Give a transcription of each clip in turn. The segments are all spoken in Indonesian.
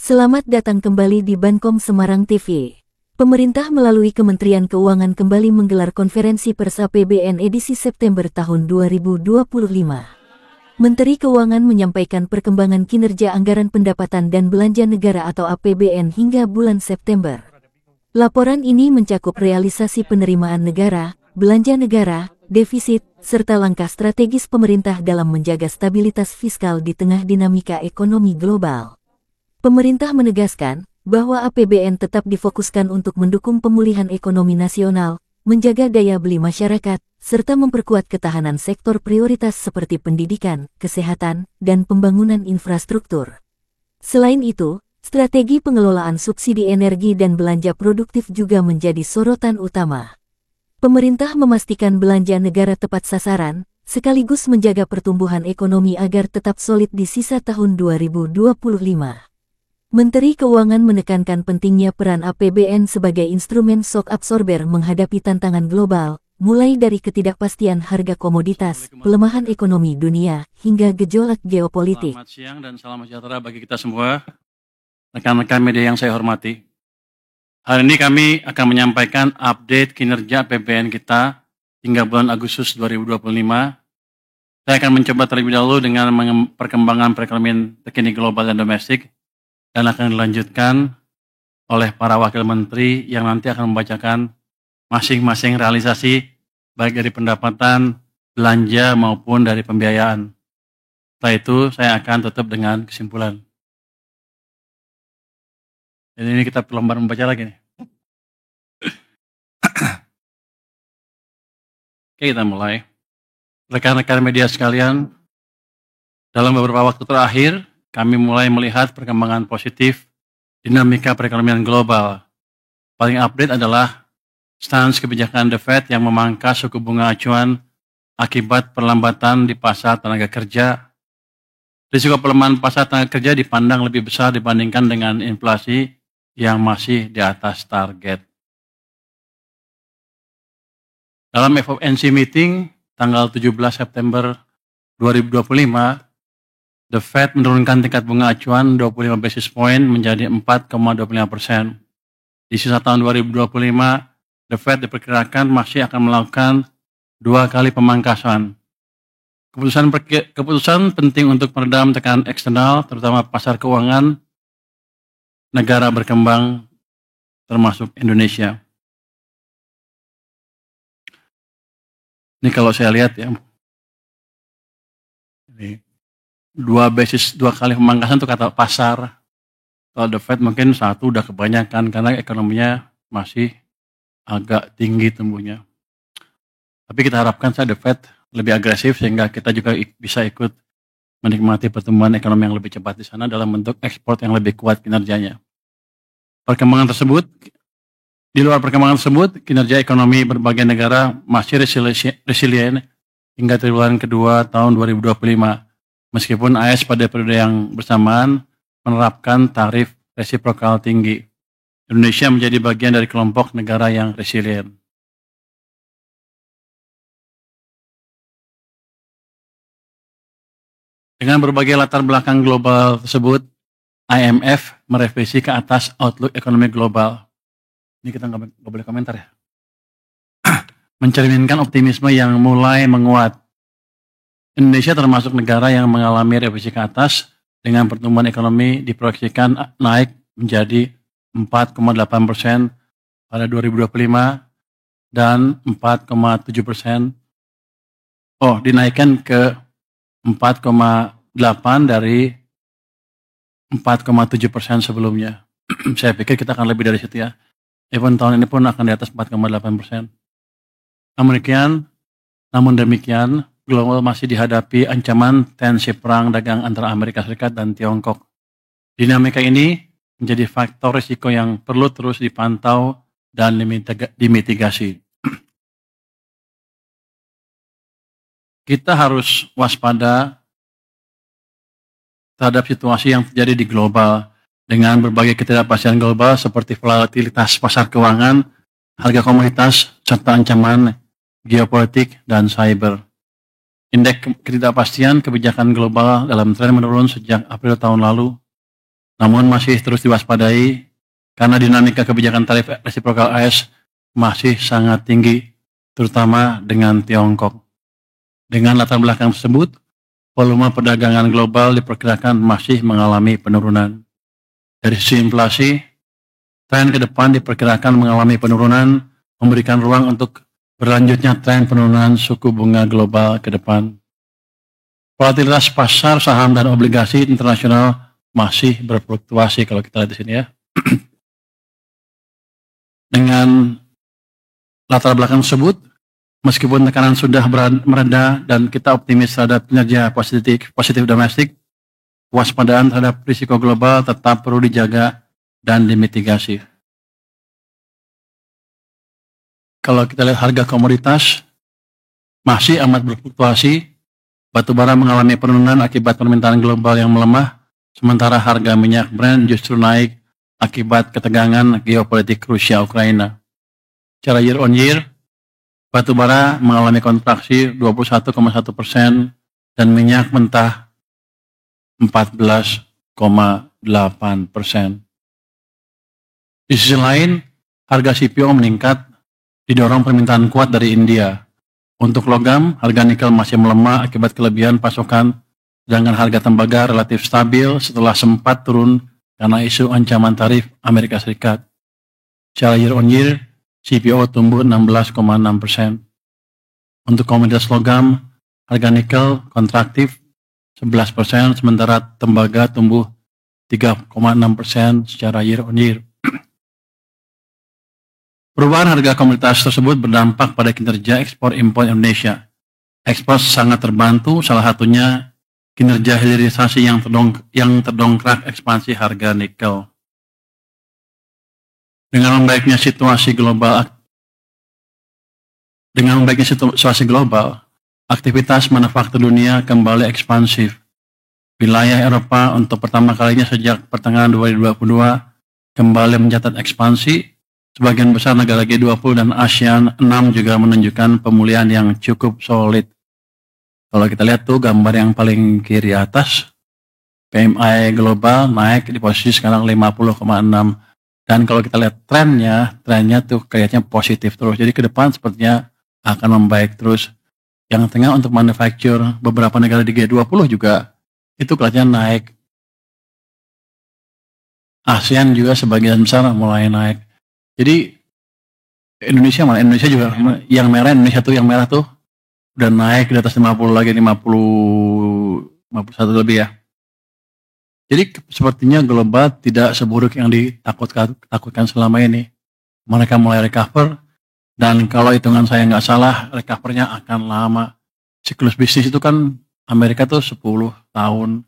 Selamat datang kembali di Bankom Semarang TV. Pemerintah melalui Kementerian Keuangan kembali menggelar konferensi pers APBN edisi September tahun 2025. Menteri Keuangan menyampaikan perkembangan kinerja anggaran pendapatan dan belanja negara atau APBN hingga bulan September. Laporan ini mencakup realisasi penerimaan negara, belanja negara, defisit, serta langkah strategis pemerintah dalam menjaga stabilitas fiskal di tengah dinamika ekonomi global. Pemerintah menegaskan bahwa APBN tetap difokuskan untuk mendukung pemulihan ekonomi nasional, menjaga daya beli masyarakat, serta memperkuat ketahanan sektor prioritas seperti pendidikan, kesehatan, dan pembangunan infrastruktur. Selain itu, strategi pengelolaan subsidi energi dan belanja produktif juga menjadi sorotan utama. Pemerintah memastikan belanja negara tepat sasaran, sekaligus menjaga pertumbuhan ekonomi agar tetap solid di sisa tahun 2025. Menteri Keuangan menekankan pentingnya peran APBN sebagai instrumen shock absorber menghadapi tantangan global, mulai dari ketidakpastian harga komoditas, pelemahan ekonomi dunia, hingga gejolak geopolitik. Selamat siang dan salam sejahtera bagi kita semua, rekan-rekan media yang saya hormati. Hari ini kami akan menyampaikan update kinerja APBN kita hingga bulan Agustus 2025. Saya akan mencoba terlebih dahulu dengan perkembangan perekonomian terkini global dan domestik, dan akan dilanjutkan oleh para wakil menteri yang nanti akan membacakan masing-masing realisasi baik dari pendapatan, belanja maupun dari pembiayaan. Setelah itu saya akan tutup dengan kesimpulan. Jadi ini kita lembar membaca lagi nih. Oke, kita mulai. Rekan-rekan media sekalian, dalam beberapa waktu terakhir, kami mulai melihat perkembangan positif dinamika perekonomian global. Paling update adalah stance kebijakan The Fed yang memangkas suku bunga acuan akibat perlambatan di pasar tenaga kerja. Risiko pelemahan pasar tenaga kerja dipandang lebih besar dibandingkan dengan inflasi yang masih di atas target. Dalam FOMC meeting tanggal 17 September 2025, The Fed menurunkan tingkat bunga acuan 25 basis point menjadi 4,25%. Di sisa tahun 2025, The Fed diperkirakan masih akan melakukan 2 kali pemangkasan. Keputusan penting untuk meredam tekanan eksternal, terutama pasar keuangan negara berkembang termasuk Indonesia. Ini kalau saya lihat ya, ini 2 kali pemangkasan itu kata pasar. Kalau The Fed mungkin 1 udah kebanyakan karena ekonominya masih agak tinggi tumbuhnya. Tapi kita harapkan The Fed lebih agresif sehingga kita juga bisa ikut menikmati pertumbuhan ekonomi yang lebih cepat di sana dalam bentuk ekspor yang lebih kuat kinerjanya. Di luar perkembangan tersebut, kinerja ekonomi berbagai negara masih resilient hingga triwulan kedua tahun 2025. Meskipun AS pada periode yang bersamaan menerapkan tarif resiprokal tinggi. Indonesia menjadi bagian dari kelompok negara yang resilient. Dengan berbagai latar belakang global tersebut, IMF merevisi ke atas outlook ekonomi global. Ini kita nggak boleh komentar ya. Mencerminkan optimisme yang mulai menguat. Indonesia termasuk negara yang mengalami revisi ke atas dengan pertumbuhan ekonomi diproyeksikan naik menjadi 4,8% pada 2025 dan 4,7%. Dinaikkan ke 4,8 dari 4,7% sebelumnya. Saya pikir kita akan lebih dari situ ya. Even tahun ini pun akan di atas 4,8%. Namun demikian, global masih dihadapi ancaman tensi perang dagang antara Amerika Serikat dan Tiongkok. Dinamika ini menjadi faktor risiko yang perlu terus dipantau dan dimitigasi. Kita harus waspada terhadap situasi yang terjadi di global dengan berbagai ketidakpastian global seperti volatilitas pasar keuangan, harga komoditas, serta ancaman geopolitik dan cyber. Indeks ketidakpastian kebijakan global dalam tren menurun sejak April tahun lalu. namun masih terus diwaspadai karena dinamika kebijakan tarif resiprokal AS masih sangat tinggi, terutama dengan Tiongkok. Dengan latar belakang tersebut, volume perdagangan global diperkirakan masih mengalami penurunan. Dari sisi inflasi, tren ke depan diperkirakan mengalami penurunan, memberikan ruang untuk berlanjutnya tren penurunan suku bunga global ke depan. Volatilitas pasar saham dan obligasi internasional masih berfluktuasi kalau kita lihat di sini ya. Dengan latar belakang tersebut, meskipun tekanan sudah mereda dan kita optimis terhadap kinerja positif domestik, waspadaan terhadap risiko global tetap perlu dijaga dan dimitigasi. Kalau kita lihat harga komoditas masih amat berfluktuasi. Batubara mengalami penurunan akibat permintaan global yang melemah, sementara harga minyak Brent justru naik akibat ketegangan geopolitik Rusia-Ukraina. Secara year on year, batubara mengalami kontraksi 21,1% dan minyak mentah 14,8%. Di sisi lain, harga CPO meningkat didorong permintaan kuat dari India. Untuk logam, harga nikel masih melemah akibat kelebihan pasokan, sedangkan harga tembaga relatif stabil setelah sempat turun karena isu ancaman tarif Amerika Serikat. Secara year on year, CPO tumbuh 16,6%. Untuk komoditas logam, harga nikel kontraktif 11%, sementara tembaga tumbuh 3,6% secara year on year. Perubahan harga komoditas tersebut berdampak pada kinerja ekspor impor Indonesia. Ekspor sangat terbantu, salah satunya kinerja hilirisasi yang terdongkrak ekspansi harga nikel. Dengan membaiknya situasi global, aktivitas manufaktur dunia kembali ekspansif. Wilayah Eropa untuk pertama kalinya sejak pertengahan 2022 kembali mencatat ekspansi. Sebagian besar negara G20 dan ASEAN 6 juga menunjukkan pemulihan yang cukup solid. Kalau kita lihat tuh gambar yang paling kiri atas, PMI global naik di posisi sekarang 50,6. Dan kalau kita lihat trennya tuh kayaknya positif terus. Jadi ke depan sepertinya akan membaik terus. Yang tengah untuk manufacture beberapa negara di G20 juga itu kelihatan naik. ASEAN juga sebagian besar mulai naik. Jadi Indonesia juga yang merah, Indonesia tuh yang merah tuh udah naik di atas 50 lagi, 51 lebih ya. Jadi sepertinya global tidak seburuk yang ditakutkan selama ini. Mereka mulai recover dan kalau hitungan saya nggak salah recovernya akan lama. Siklus bisnis itu kan Amerika tuh 10 tahun.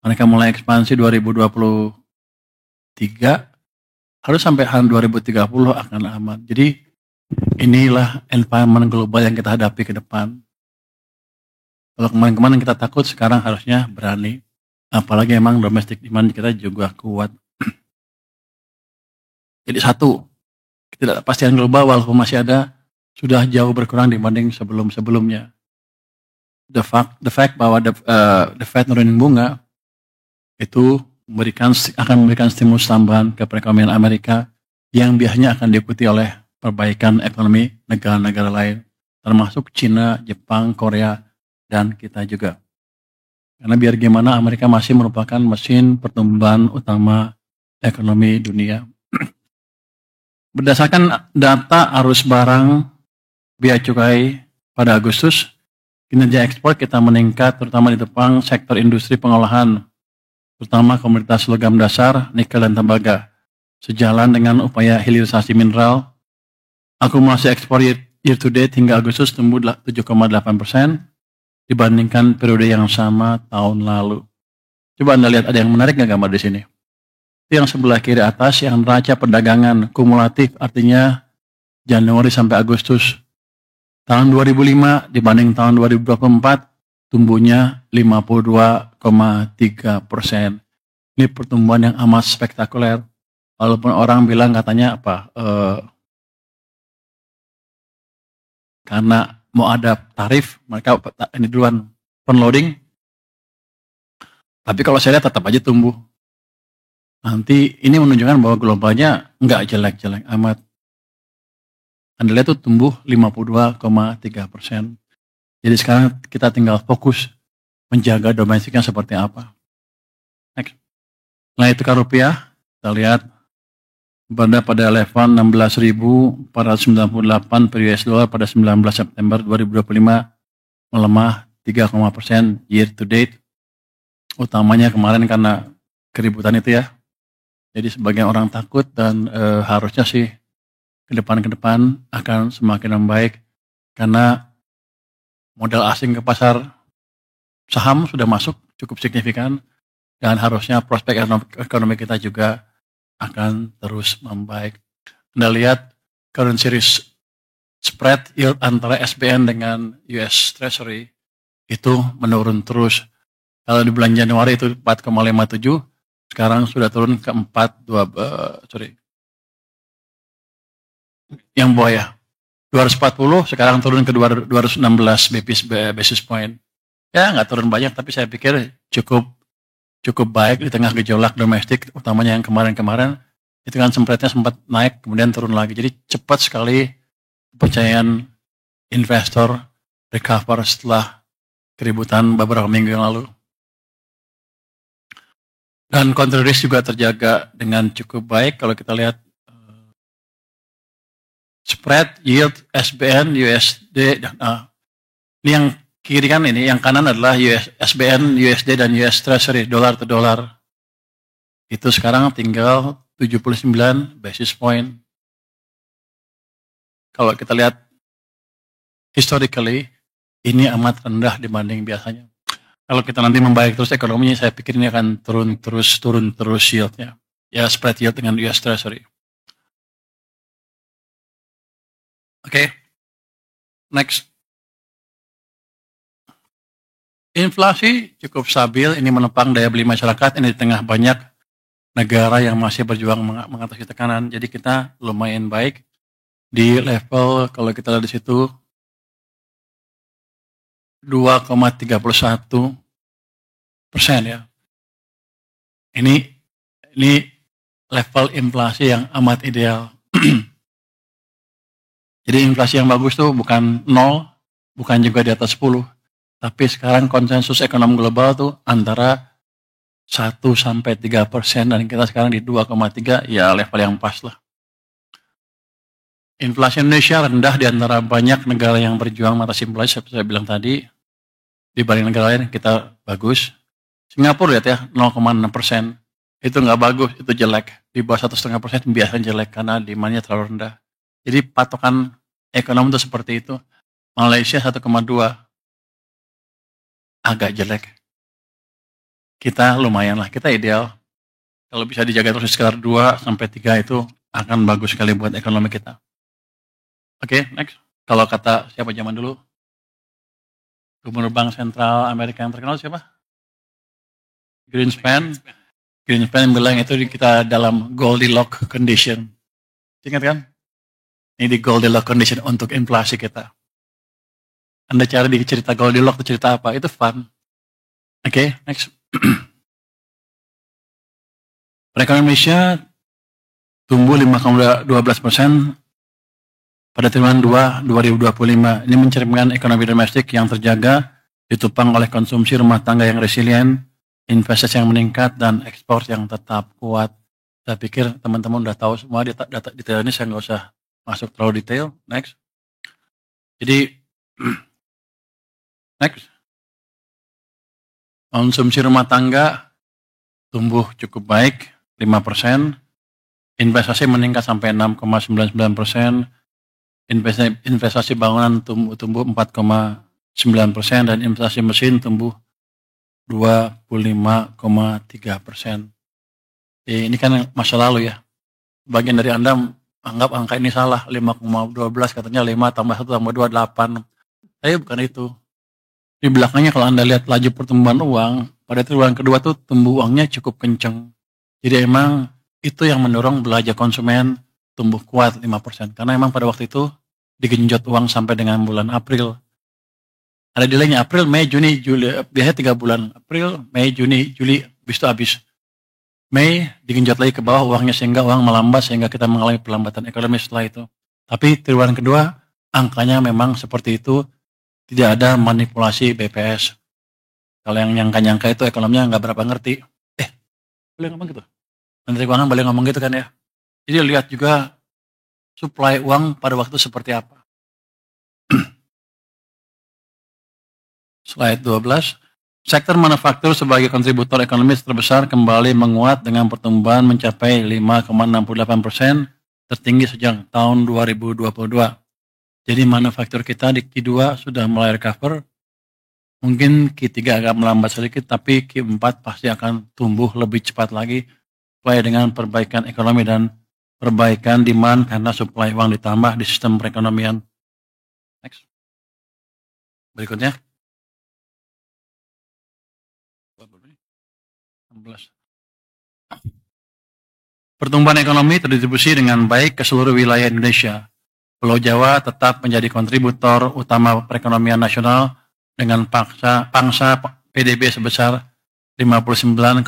Mereka mulai ekspansi 2023. Harus sampai tahun 2030 akan aman. Jadi inilah environment global yang kita hadapi ke depan. Kalau kemarin-kemarin kita takut, sekarang harusnya berani. Apalagi emang domestic demand kita juga kuat. Jadi satu, ketidakpastian global walaupun masih ada, sudah jauh berkurang dibanding sebelum-sebelumnya. The fact bahwa the Fed nurunin bunga itu akan memberikan stimulus tambahan ke perekonomian Amerika yang biasanya akan diikuti oleh perbaikan ekonomi negara-negara lain, termasuk Cina, Jepang, Korea, dan kita juga. Karena biar gimana Amerika masih merupakan mesin pertumbuhan utama ekonomi dunia. Berdasarkan data arus barang bea cukai pada Agustus, kinerja ekspor kita meningkat terutama di depan sektor industri pengolahan, terutama komoditas logam dasar, nikel dan tembaga. Sejalan dengan upaya hilirisasi mineral, akumulasi ekspor year to date hingga Agustus tumbuh 7,8% dibandingkan periode yang sama tahun lalu. Coba Anda lihat, ada yang menarik nggak gambar di sini? Itu yang sebelah kiri atas, yang neraca perdagangan kumulatif, artinya Januari sampai Agustus. Tahun 2005 dibanding tahun 2024, tumbuhnya 52,3%. Ini pertumbuhan yang amat spektakuler. Walaupun orang bilang katanya karena mau ada tarif, mereka ini duluan front loading. Tapi kalau saya lihat tetap aja tumbuh. nanti ini menunjukkan bahwa globalnya nggak jelek-jelek amat. Anda lihat tuh tumbuh 52,3%. Jadi sekarang kita tinggal fokus menjaga domestiknya seperti apa. Next. Nah, tukar rupiah, kita lihat berada pada level 16.498 per US dollar pada 19 September 2025, melemah 3,% year to date. Utamanya kemarin karena keributan itu ya. Jadi sebagian orang takut dan harusnya sih ke depan akan semakin membaik karena modal asing ke pasar saham sudah masuk cukup signifikan dan harusnya prospek ekonomi kita juga akan terus membaik. Anda lihat currency risk spread yield antara SBN dengan US Treasury itu menurun terus. Kalau di bulan Januari itu 4,57, sekarang sudah turun ke 4,2, yang bawah ya, 240, sekarang turun ke 216 basis point. Ya nggak turun banyak, tapi saya pikir cukup baik di tengah gejolak domestik, utamanya yang kemarin-kemarin itu kan spreadnya sempat naik kemudian turun lagi. Jadi cepat sekali kepercayaan investor recover setelah keributan beberapa minggu yang lalu. Dan counter risk juga terjaga dengan cukup baik. Kalau kita lihat spread yield SBN USD, ini yang kiri kan, ini yang kanan adalah SBN USD dan US Treasury dolar to dolar. Itu sekarang tinggal 79 basis point. Kalau kita lihat historically ini amat rendah dibanding biasanya. Kalau kita nanti membaik terus ekonominya, saya pikir ini akan turun terus yieldnya. Ya, spread yield dengan US Treasury. Oke. Next. Inflasi cukup stabil, ini menopang daya beli masyarakat, ini di tengah banyak negara yang masih berjuang mengatasi tekanan. Jadi kita lumayan baik di level, kalau kita lihat di situ 2,31% ya. Ini level inflasi yang amat ideal. Jadi inflasi yang bagus tuh bukan 0, bukan juga di atas 10. Tapi sekarang konsensus ekonomi global tuh antara 1-3%, dan kita sekarang di 2,3, ya level yang pas lah. Inflasi Indonesia rendah di antara banyak negara yang berjuang mengatasi inflasi, seperti saya bilang tadi. Dibanding negara lain kita bagus. Singapura lihat ya 0,6%, itu nggak bagus, itu jelek. Di bawah 1,5% biasanya jelek karena demandnya terlalu rendah. Jadi patokan ekonomi itu seperti itu. Malaysia 1,2, agak jelek. Kita lumayan lah, kita ideal. Kalau bisa dijaga terus sekitar 2-3 itu akan bagus sekali buat ekonomi kita. Oke, next. Kalau kata siapa zaman dulu? Gubernur Bank Sentral Amerika yang terkenal siapa? Greenspan. Greenspan bilang itu kita dalam Goldilocks condition. Ingat kan? Ini di Goldilocks condition untuk inflasi kita. Anda cari di cerita Goldilocks itu cerita apa? Itu fun. Oke, next. Perekonomian Indonesia tumbuh 5,12% pada triwulan 2 2025. Ini mencerminkan ekonomi domestik yang terjaga, ditopang oleh konsumsi rumah tangga yang resilient, investasi yang meningkat, dan ekspor yang tetap kuat. Saya pikir teman-teman udah tahu semua data detail ini, saya nggak usah masuk terlalu detail. Next. Jadi, next. Konsumsi rumah tangga tumbuh cukup baik, 5%. Investasi meningkat sampai 6,99%. Investasi bangunan tumbuh 4,9%, dan investasi mesin tumbuh 25,3%. Ini kan masa lalu ya. Bagian dari Anda anggap angka ini salah, 5,12 katanya 5 tambah 1 tambah 2, 8. Tapi bukan itu. Di belakangnya kalau Anda lihat laju pertumbuhan uang, pada triwulan kedua tuh tumbuh uangnya cukup kencang. Jadi emang itu yang mendorong belanja konsumen tumbuh kuat 5%. Karena emang pada waktu itu digenjot uang sampai dengan bulan April. Ada delaynya April, Mei, Juni, Juli. Biasanya 3 bulan. April, Mei, Juni, Juli, habis itu habis. Mei digenjot lagi ke bawah uangnya sehingga uang melambat sehingga kita mengalami perlambatan ekonomi setelah itu. Tapi triwulan kedua angkanya memang seperti itu, tidak ada manipulasi BPS. Kalau yang nyangka-nyangka itu ekonominya nggak berapa ngerti. Boleh ngomong gitu? Menteri Keuangan boleh ngomong gitu kan ya? Jadi lihat juga supply uang pada waktu seperti apa. Slide 12. Sektor manufaktur sebagai kontributor ekonomi terbesar kembali menguat dengan pertumbuhan mencapai 5,68%, tertinggi sejak tahun 2022. Jadi manufaktur kita di Q2 sudah mulai recover. Mungkin Q3 agak melambat sedikit, tapi Q4 pasti akan tumbuh lebih cepat lagi sesuai dengan perbaikan ekonomi dan perbaikan demand karena supply uang ditambah di sistem perekonomian. Next. Berikutnya. 16. Pertumbuhan ekonomi terdistribusi dengan baik ke seluruh wilayah Indonesia. Pulau Jawa tetap menjadi kontributor utama perekonomian nasional dengan pangsa PDB sebesar 59,6%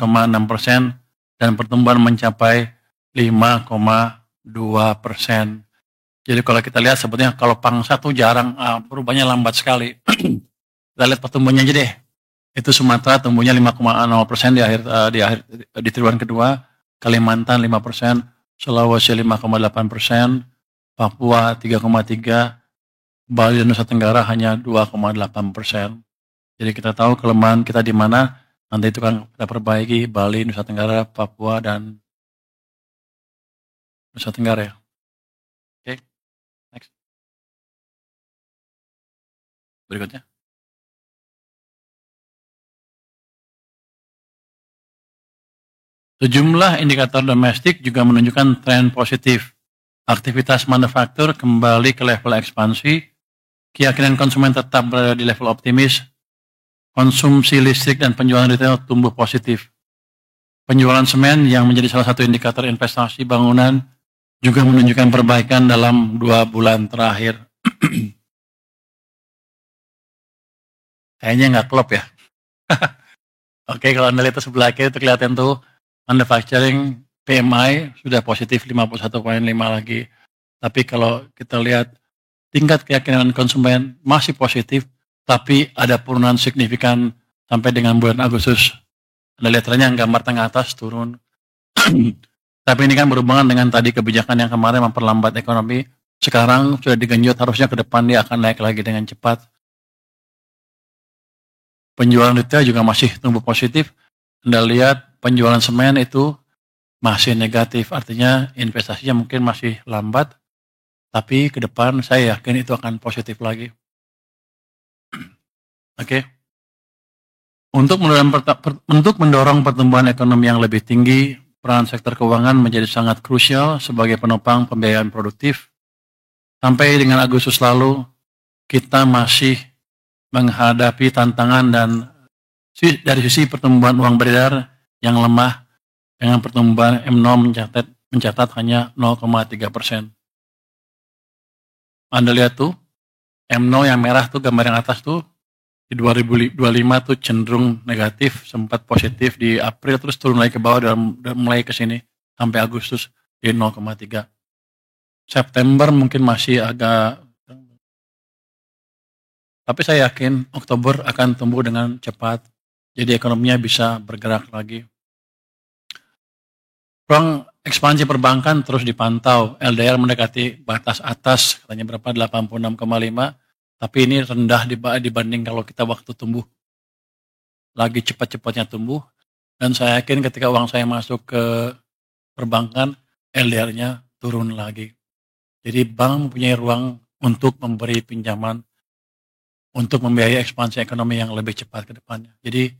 dan pertumbuhan mencapai 5,2%. Jadi kalau kita lihat sebetulnya kalau pangsa tuh jarang, perubahannya lambat sekali. Kita lihat pertumbuhannya aja deh. Itu Sumatera tumbuhnya 5,0% di triwulan kedua, Kalimantan 5%, Sulawesi 5,8%, Papua 3,3%, Bali dan Nusa Tenggara hanya 2,8%. Jadi kita tahu kelemahan kita di mana, nanti itu kan kita perbaiki Bali, Nusa Tenggara, Papua, dan Nusa Tenggara ya. Oke, next. Berikutnya. Sejumlah indikator domestik juga menunjukkan tren positif. Aktivitas manufaktur kembali ke level ekspansi, keyakinan konsumen tetap berada di level optimis, konsumsi listrik dan penjualan retail tumbuh positif. Penjualan semen yang menjadi salah satu indikator investasi bangunan juga menunjukkan perbaikan dalam 2 bulan terakhir. Kayaknya nggak klop ya. Oke, kalau Anda lihat sebelah kiri itu kelihatan tuh manufacturing PMI sudah positif 51,5 lagi. Tapi kalau kita lihat tingkat keyakinan konsumen masih positif, tapi ada penurunan signifikan sampai dengan bulan Agustus. Anda lihat trennya gambar tengah atas turun. Tapi ini kan berhubungan dengan tadi kebijakan yang kemarin memperlambat ekonomi. Sekarang sudah digenjot, harusnya ke depan dia akan naik lagi dengan cepat. Penjualan retail juga masih tumbuh positif. Anda lihat penjualan semen itu masih negatif, artinya investasinya mungkin masih lambat, tapi ke depan saya yakin itu akan positif lagi. Oke. Untuk mendorong pertumbuhan ekonomi yang lebih tinggi, peran sektor keuangan menjadi sangat krusial sebagai penopang pembiayaan produktif. Sampai dengan Agustus lalu, kita masih menghadapi tantangan dan dari sisi pertumbuhan uang beredar yang lemah dengan pertumbuhan M0 mencatat hanya 0,3%. Anda lihat tuh, M0 yang merah tuh gambar yang atas tuh di 2025 tuh cenderung negatif, sempat positif di April terus turun lagi ke bawah dan mulai ke sini sampai Agustus di 0,3. September mungkin masih agak, tapi saya yakin Oktober akan tumbuh dengan cepat. Jadi ekonominya bisa bergerak lagi. Ruang ekspansi perbankan terus dipantau. LDR mendekati batas atas, katanya berapa? 86,5. Tapi ini rendah dibanding kalau kita waktu tumbuh. Lagi cepat-cepatnya tumbuh. Dan saya yakin ketika uang saya masuk ke perbankan, LDR-nya turun lagi. Jadi bank mempunyai ruang untuk memberi pinjaman, untuk membiayai ekspansi ekonomi yang lebih cepat ke depannya. Jadi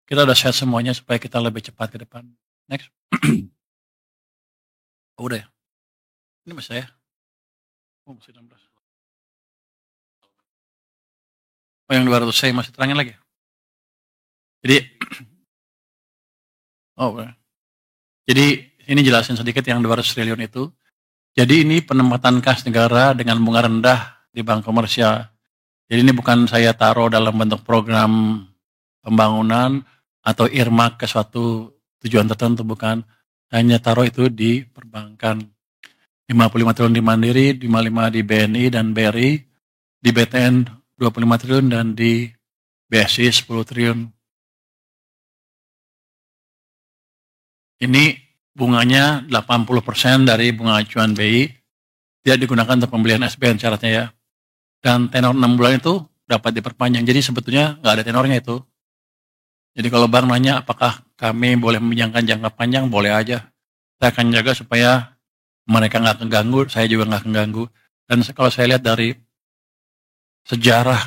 kita udah set semuanya supaya kita lebih cepat ke depan. Next. Oh, udah ya? Ini masih saya? Oh, masih 16. Oh, yang 200 saya masih terangin lagi. Jadi, jadi ini jelasin sedikit yang 200 triliun itu. Jadi ini penempatan kas negara dengan bunga rendah di bank komersial. Jadi ini bukan saya taruh dalam bentuk program pembangunan atau earmark ke suatu tujuan tertentu, bukan. hanya taruh itu di perbankan. 55 triliun di Mandiri, 55 di BNI dan BRI, di BTN 25 triliun dan di BSI 10 triliun. Ini bunganya 80% dari bunga acuan BI, dia digunakan untuk pembelian SBN syaratnya ya. Dan tenor 6 bulan itu dapat diperpanjang. Jadi sebetulnya nggak ada tenornya itu. Jadi kalau bank nanya apakah kami boleh meminjamkan jangka panjang, boleh aja. Saya akan jaga supaya mereka nggak keganggu, saya juga nggak keganggu. Dan kalau saya lihat dari sejarah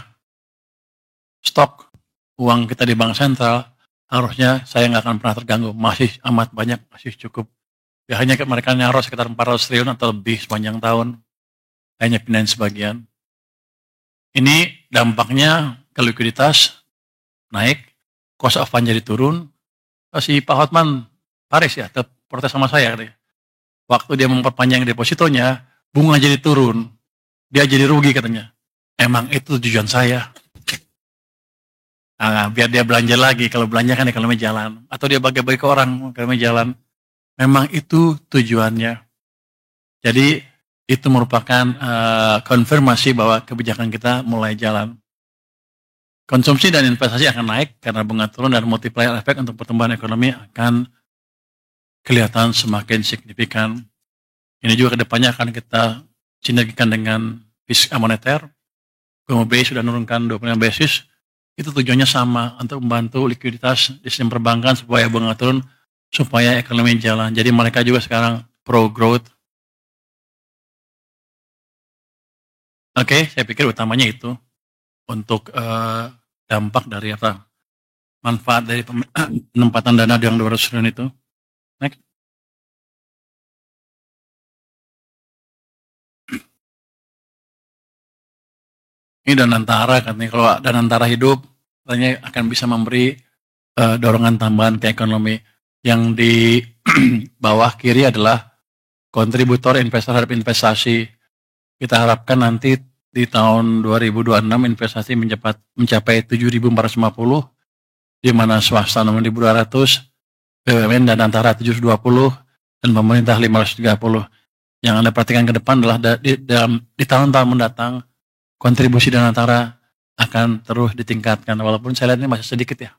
stok uang kita di bank sentral, harusnya saya nggak akan pernah terganggu. Masih amat banyak, masih cukup. Ya hanya mereka nyaros sekitar 400 triliun atau lebih sepanjang tahun. Hanya pindahin sebagian. Ini dampaknya ke likuiditas naik, cost of fund jadi turun. Si Pak Hotman Paris ya, protes sama saya katanya. Waktu dia memperpanjang depositonya, bunga jadi turun. Dia jadi rugi katanya. Emang itu tujuan saya. Nah, biar dia belanja lagi. Kalau belanja kan ekonomi jalan. Atau dia bagi-bagi ke orang, ekonomi jalan. Memang itu tujuannya. Jadi itu merupakan konfirmasi bahwa kebijakan kita mulai jalan. Konsumsi dan investasi akan naik karena bunga turun dan multiplier effect untuk pertumbuhan ekonomi akan kelihatan semakin signifikan. Ini juga kedepannya akan kita sinergikan dengan fiskal moneter. BI sudah menurunkan 25 basis. Itu tujuannya sama untuk membantu likuiditas di sistem perbankan supaya bunga turun, supaya ekonomi jalan. Jadi mereka juga sekarang pro growth. Oke, saya pikir utamanya itu untuk dampak dari apa? Manfaat dari penempatan dana yang 200 triliun itu. Next. Ini Danantara katanya, kalau Danantara hidup katanya akan bisa memberi dorongan tambahan ke ekonomi. Yang di bawah kiri adalah kontributor investor terhadap investasi. Kita harapkan nanti di tahun 2026 investasi mencapai 7.450, di mana swasta 6.200, BUMN dan antara 720, dan pemerintah 530. Yang Anda perhatikan ke depan adalah di tahun-tahun mendatang, kontribusi dan antara akan terus ditingkatkan. Walaupun saya lihat ini masih sedikit ya,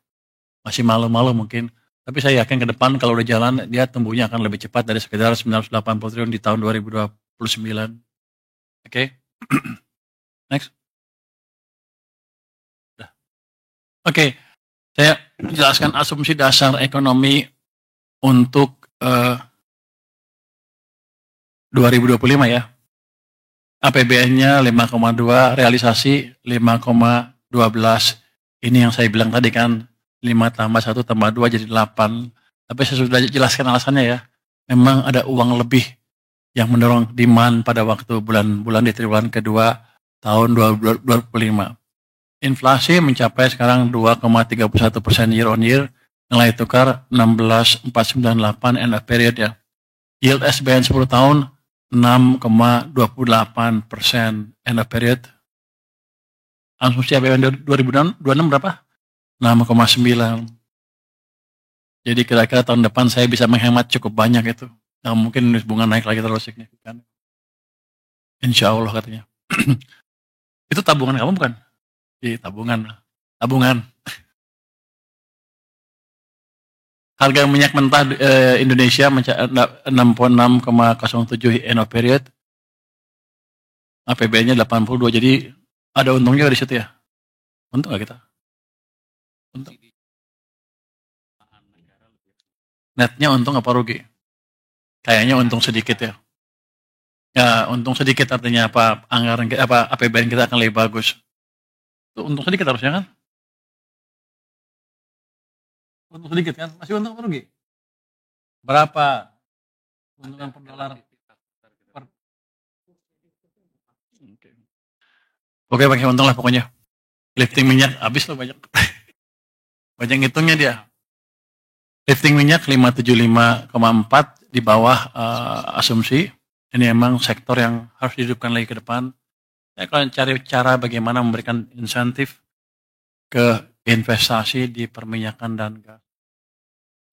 masih malu-malu mungkin. Tapi saya yakin ke depan kalau udah jalan, dia tumbuhnya akan lebih cepat dari sekitar 980 triliun di tahun 2029. Oke. Next. Oke. Saya jelaskan asumsi dasar ekonomi untuk 2025 ya. APBN-nya 5,2, realisasi 5,12. Ini yang saya bilang tadi kan, 5 tambah 1 tambah 2 jadi 8. Tapi saya sudah jelaskan alasannya ya. Memang ada uang lebih yang mendorong demand pada waktu bulan-bulan di triwulan kedua tahun 2025. Inflasi mencapai sekarang 2,31% year on year, nilai tukar 16,498 end of period ya. Yield SBN 10 tahun 6,28% end of period. Asumsi APBN 2026 berapa? 6,9. Jadi kira-kira tahun depan saya bisa menghemat cukup banyak itu. Nah, mungkin bunga naik lagi terlalu signifikan. Insya Allah katanya. Itu tabungan kamu bukan? Iya, tabungan. Harga minyak mentah Indonesia 66,07 end of period. APBN-nya 82, jadi ada untungnya di situ ya. Untung nggak kita? Untung. Netnya untung apa rugi? Kayaknya untung sedikit ya. Ya, untung sedikit artinya apa? Anggaran apa APBN kita akan lebih bagus. Itu untung sedikit harusnya kan? Untung sedikit kan? Masih untung apa rugi? Berapa? Untungan per dolar. Oke, pakai untung lah pokoknya. Lifting minyak habis loh banyak. Banyak ngitungnya dia. Lifting minyak 575,4 di bawah asumsi. Ini emang sektor yang harus dihidupkan lagi ke depan. Saya akan cari cara bagaimana memberikan insentif ke investasi di perminyakan dan gas.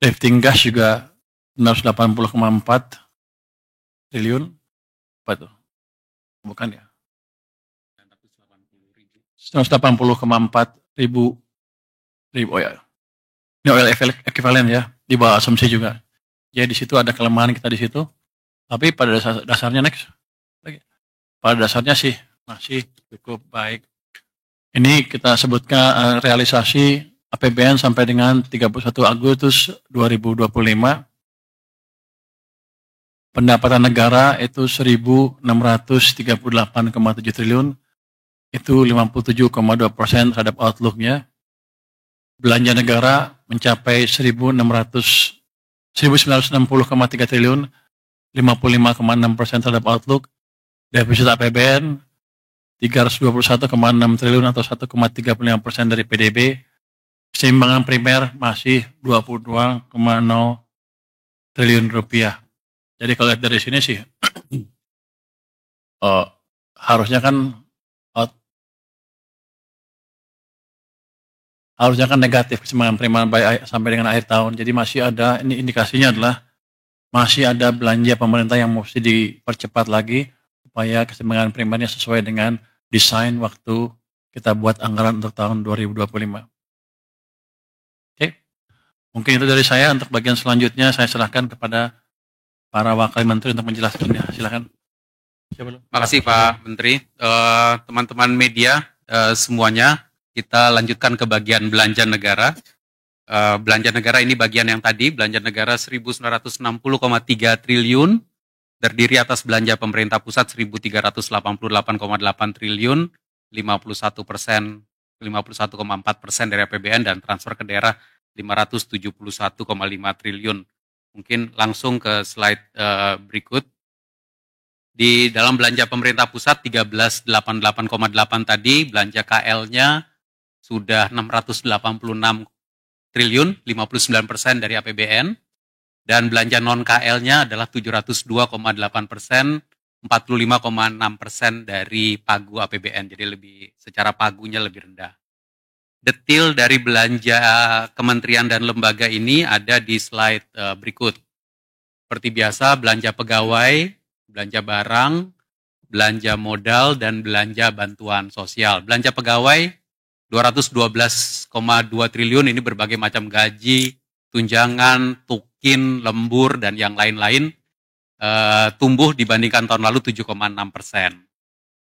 Lifting gas juga 980,4 triliun. Apa itu? Bukan ya? 980,4 ribu, oh ya. Ini oil equivalent ya, di bawah asumsi juga. Jadi di situ ada kelemahan kita di situ. Tapi pada dasarnya pada dasarnya sih masih cukup baik. Ini kita sebutkan realisasi APBN sampai dengan 31 Agustus 2025. Pendapatan negara itu 1.638,7 triliun, itu 57,2% terhadap outlook-nya. Belanja negara mencapai 1.960,3 triliun, 55,6% terhadap outlook. Defisit APBN 321,6 triliun atau 1,35% dari PDB. Keseimbangan primer masih 22,0 triliun rupiah. Jadi kalau lihat dari sini sih, harusnya kan negatif keseimbangan primer sampai dengan akhir tahun. Jadi masih ada, ini indikasinya adalah masih ada belanja pemerintah yang mesti dipercepat lagi supaya keseimbangan primernya sesuai dengan desain waktu kita buat anggaran untuk tahun 2025. Oke, mungkin itu dari saya. Untuk bagian selanjutnya saya serahkan kepada para wakil menteri untuk menjelaskannya. Silakan. Terima kasih Pak Menteri. Teman-teman media semuanya, kita lanjutkan ke bagian belanja negara. Belanja negara ini bagian yang tadi, belanja negara 1.960,3 triliun, terdiri atas belanja pemerintah pusat 1.388,8 triliun, 51,4% dari APBN, dan transfer ke daerah 571,5 triliun. Mungkin langsung ke slide berikut. Di dalam belanja pemerintah pusat 1388,8 tadi, belanja KL-nya sudah 686 triliun, 59% dari APBN, dan belanja non-KL-nya adalah 702,8%, 45,6% dari pagu APBN, jadi secara pagunya lebih rendah. Detail dari belanja kementerian dan lembaga ini ada di slide berikut. Seperti biasa, belanja pegawai, belanja barang, belanja modal, dan belanja bantuan sosial. Belanja pegawai 212,2 triliun, ini berbagai macam gaji, tunjangan, tukin, lembur, dan yang lain-lain, tumbuh dibandingkan tahun lalu 7,6%.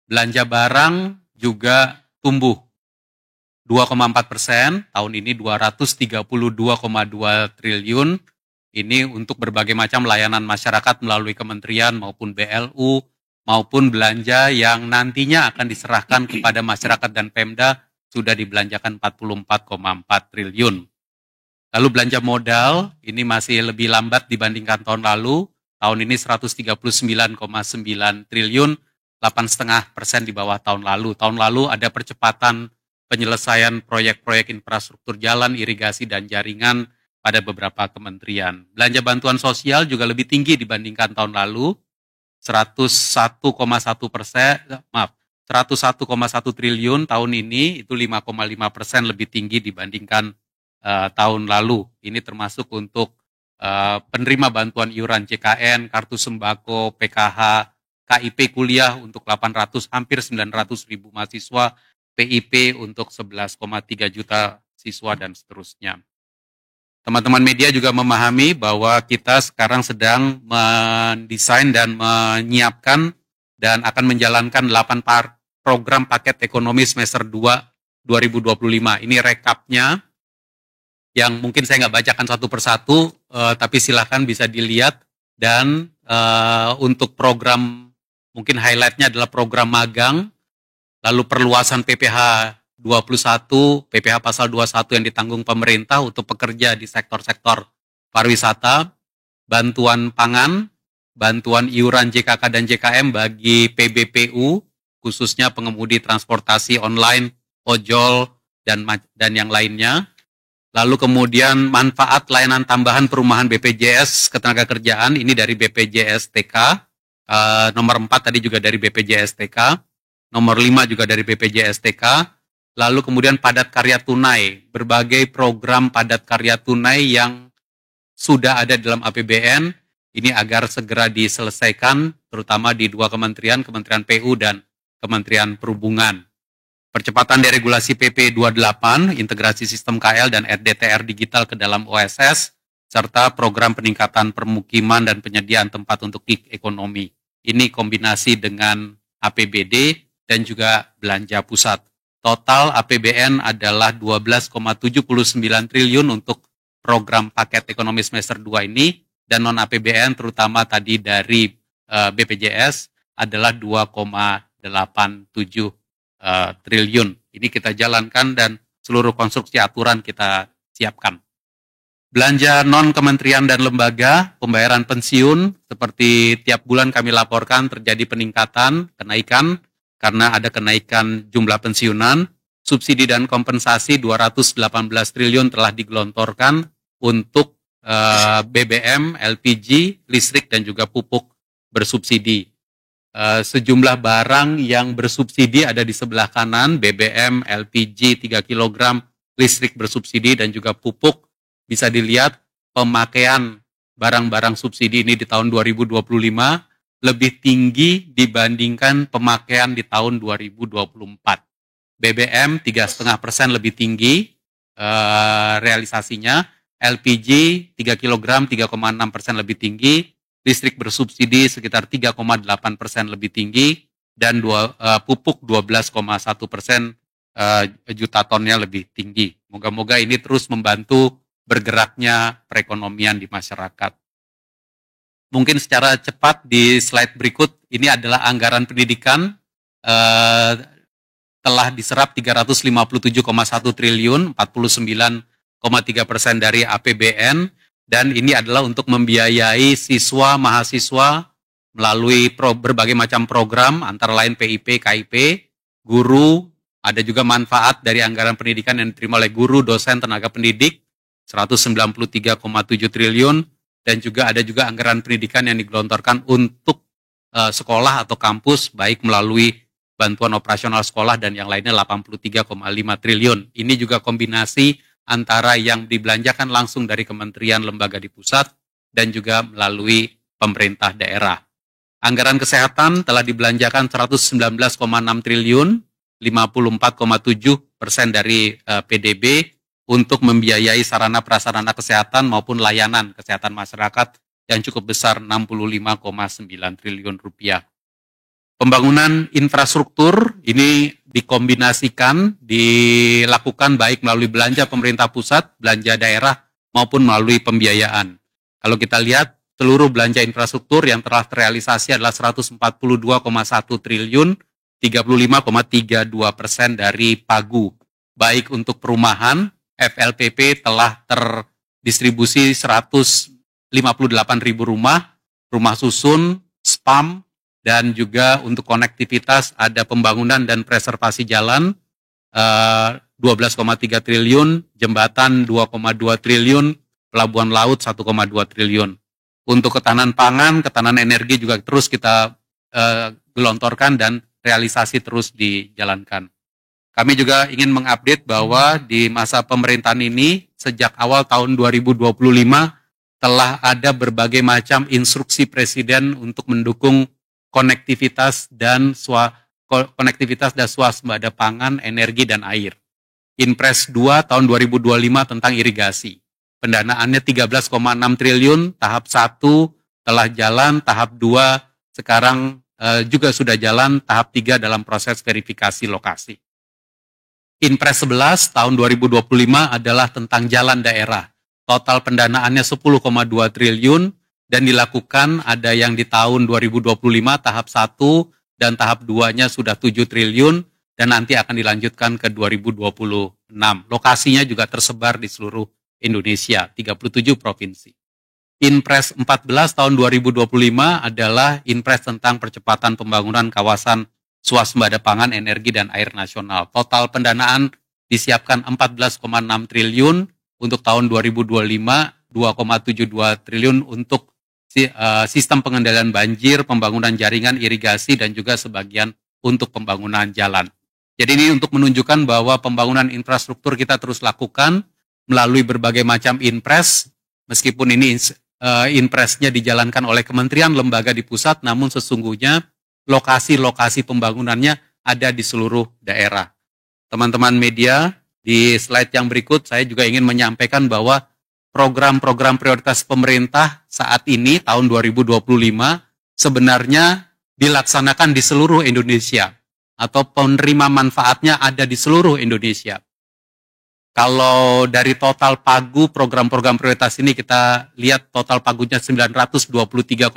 Belanja barang juga tumbuh 2,4%, tahun ini 232,2 triliun, ini untuk berbagai macam layanan masyarakat melalui kementerian maupun BLU, maupun belanja yang nantinya akan diserahkan kepada masyarakat dan Pemda, sudah dibelanjakan 44,4 triliun. Lalu belanja modal, ini masih lebih lambat dibandingkan tahun lalu, tahun ini 139,9 triliun, 8,5% di bawah tahun lalu. Tahun lalu ada percepatan penyelesaian proyek-proyek infrastruktur jalan, irigasi, dan jaringan pada beberapa kementerian. Belanja bantuan sosial juga lebih tinggi dibandingkan tahun lalu, 101,1 triliun tahun ini, itu 5,5% lebih tinggi dibandingkan tahun lalu. Ini termasuk untuk penerima bantuan iuran JKN, kartu sembako, PKH, KIP kuliah untuk hampir 900 ribu mahasiswa, PIP untuk 11,3 juta siswa, dan seterusnya. Teman-teman media juga memahami bahwa kita sekarang sedang mendesain dan menyiapkan dan akan menjalankan 8 program paket ekonomi semester 2 2025. Ini rekapnya yang mungkin saya nggak bacakan satu persatu, tapi silakan bisa dilihat. Dan untuk program, mungkin highlightnya adalah program magang, lalu perluasan PPH 21, PPH pasal 21 yang ditanggung pemerintah untuk pekerja di sektor-sektor pariwisata, bantuan pangan, bantuan iuran JKK dan JKM bagi PBPU, khususnya pengemudi transportasi online, ojol, dan yang lainnya. Lalu kemudian manfaat layanan tambahan perumahan BPJS Ketenagakerjaan, ini dari BPJS TK, nomor 4 tadi juga dari BPJS TK, nomor 5 juga dari BPJS TK. Lalu kemudian padat karya tunai, berbagai program padat karya tunai yang sudah ada dalam APBN, ini agar segera diselesaikan, terutama di dua kementerian, Kementerian PU dan Kementerian Perhubungan. Percepatan deregulasi PP 28, integrasi sistem KL dan RDTR digital ke dalam OSS, serta program peningkatan permukiman dan penyediaan tempat untuk gig ekonomi. Ini kombinasi dengan APBD dan juga belanja pusat. Total APBN adalah 12,79 triliun untuk program paket ekonomi semester 2 ini, dan non-APBN terutama tadi dari BPJS adalah 2,87 triliun. Ini kita jalankan dan seluruh konstruksi aturan kita siapkan. Belanja non-kementerian dan lembaga, pembayaran pensiun, seperti tiap bulan kami laporkan terjadi peningkatan, kenaikan, karena ada kenaikan jumlah pensiunan. Subsidi dan kompensasi 218 triliun telah digelontorkan untuk BBM, LPG, listrik, dan juga pupuk bersubsidi. Sejumlah barang yang bersubsidi ada di sebelah kanan, BBM, LPG 3 kg, listrik bersubsidi, dan juga pupuk. Bisa dilihat pemakaian barang-barang subsidi ini di tahun 2025 lebih tinggi dibandingkan pemakaian di tahun 2024. BBM 3,5% lebih tinggi realisasinya, LPG 3 kg 3,6% lebih tinggi, listrik bersubsidi sekitar 3,8% lebih tinggi, dan pupuk 12,1% juta tonnya lebih tinggi. Moga-moga ini terus membantu bergeraknya perekonomian di masyarakat. Mungkin secara cepat di slide berikut, ini adalah anggaran pendidikan telah diserap 357,1 triliun, 49,3% dari APBN, dan ini adalah untuk membiayai siswa, mahasiswa melalui berbagai macam program, antara lain PIP, KIP, guru, ada juga manfaat dari anggaran pendidikan yang diterima oleh guru, dosen, tenaga pendidik, 193,7 triliun, dan juga ada juga anggaran pendidikan yang digelontorkan untuk sekolah atau kampus, baik melalui bantuan operasional sekolah dan yang lainnya 83,5 triliun. Ini juga kombinasi antara yang dibelanjakan langsung dari kementerian lembaga di pusat dan juga melalui pemerintah daerah. Anggaran kesehatan telah dibelanjakan 119,6 triliun, 54,7% dari PDB, untuk membiayai sarana prasarana kesehatan maupun layanan kesehatan masyarakat yang cukup besar, 65,9 triliun rupiah. Pembangunan infrastruktur ini dikombinasikan, dilakukan baik melalui belanja pemerintah pusat, belanja daerah, maupun melalui pembiayaan. Kalau kita lihat, seluruh belanja infrastruktur yang telah terrealisasi adalah 142,1 triliun, 35,32% dari PAGU. Baik untuk perumahan, FLPP telah terdistribusi 158.000 rumah, rumah susun, SPAM, dan juga untuk konektivitas ada pembangunan dan preservasi jalan 12,3 triliun, jembatan 2,2 triliun, pelabuhan laut 1,2 triliun. Untuk ketahanan pangan, ketahanan energi juga terus kita gelontorkan dan realisasi terus dijalankan. Kami juga ingin mengupdate bahwa di masa pemerintahan ini, sejak awal tahun 2025, telah ada berbagai macam instruksi Presiden untuk mendukung konektivitas dan swasembada pangan, energi, dan air. Inpres 2 tahun 2025 tentang irigasi. Pendanaannya 13,6 triliun, tahap 1 telah jalan, tahap 2 sekarang juga sudah jalan, tahap 3 dalam proses verifikasi lokasi. Inpres 11 tahun 2025 adalah tentang jalan daerah. Total pendanaannya 10,2 triliun dan dilakukan ada yang di tahun 2025 tahap 1 dan tahap 2-nya sudah 7 triliun dan nanti akan dilanjutkan ke 2026. Lokasinya juga tersebar di seluruh Indonesia, 37 provinsi. Inpres 14 tahun 2025 adalah Inpres tentang percepatan pembangunan kawasan swasembada pangan, energi, dan air nasional. Total pendanaan disiapkan 14,6 triliun untuk tahun 2025, 2,72 triliun untuk sistem pengendalian banjir, pembangunan jaringan irigasi, dan juga sebagian untuk pembangunan jalan. Jadi ini untuk menunjukkan bahwa pembangunan infrastruktur kita terus lakukan melalui berbagai macam inpres, meskipun ini inpresnya dijalankan oleh kementerian lembaga di pusat, namun sesungguhnya lokasi-lokasi pembangunannya ada di seluruh daerah. Teman-teman media, di slide yang berikut saya juga ingin menyampaikan bahwa program-program prioritas pemerintah saat ini tahun 2025 sebenarnya dilaksanakan di seluruh Indonesia atau penerima manfaatnya ada di seluruh Indonesia. Kalau dari total pagu program-program prioritas ini kita lihat total pagunya 923,8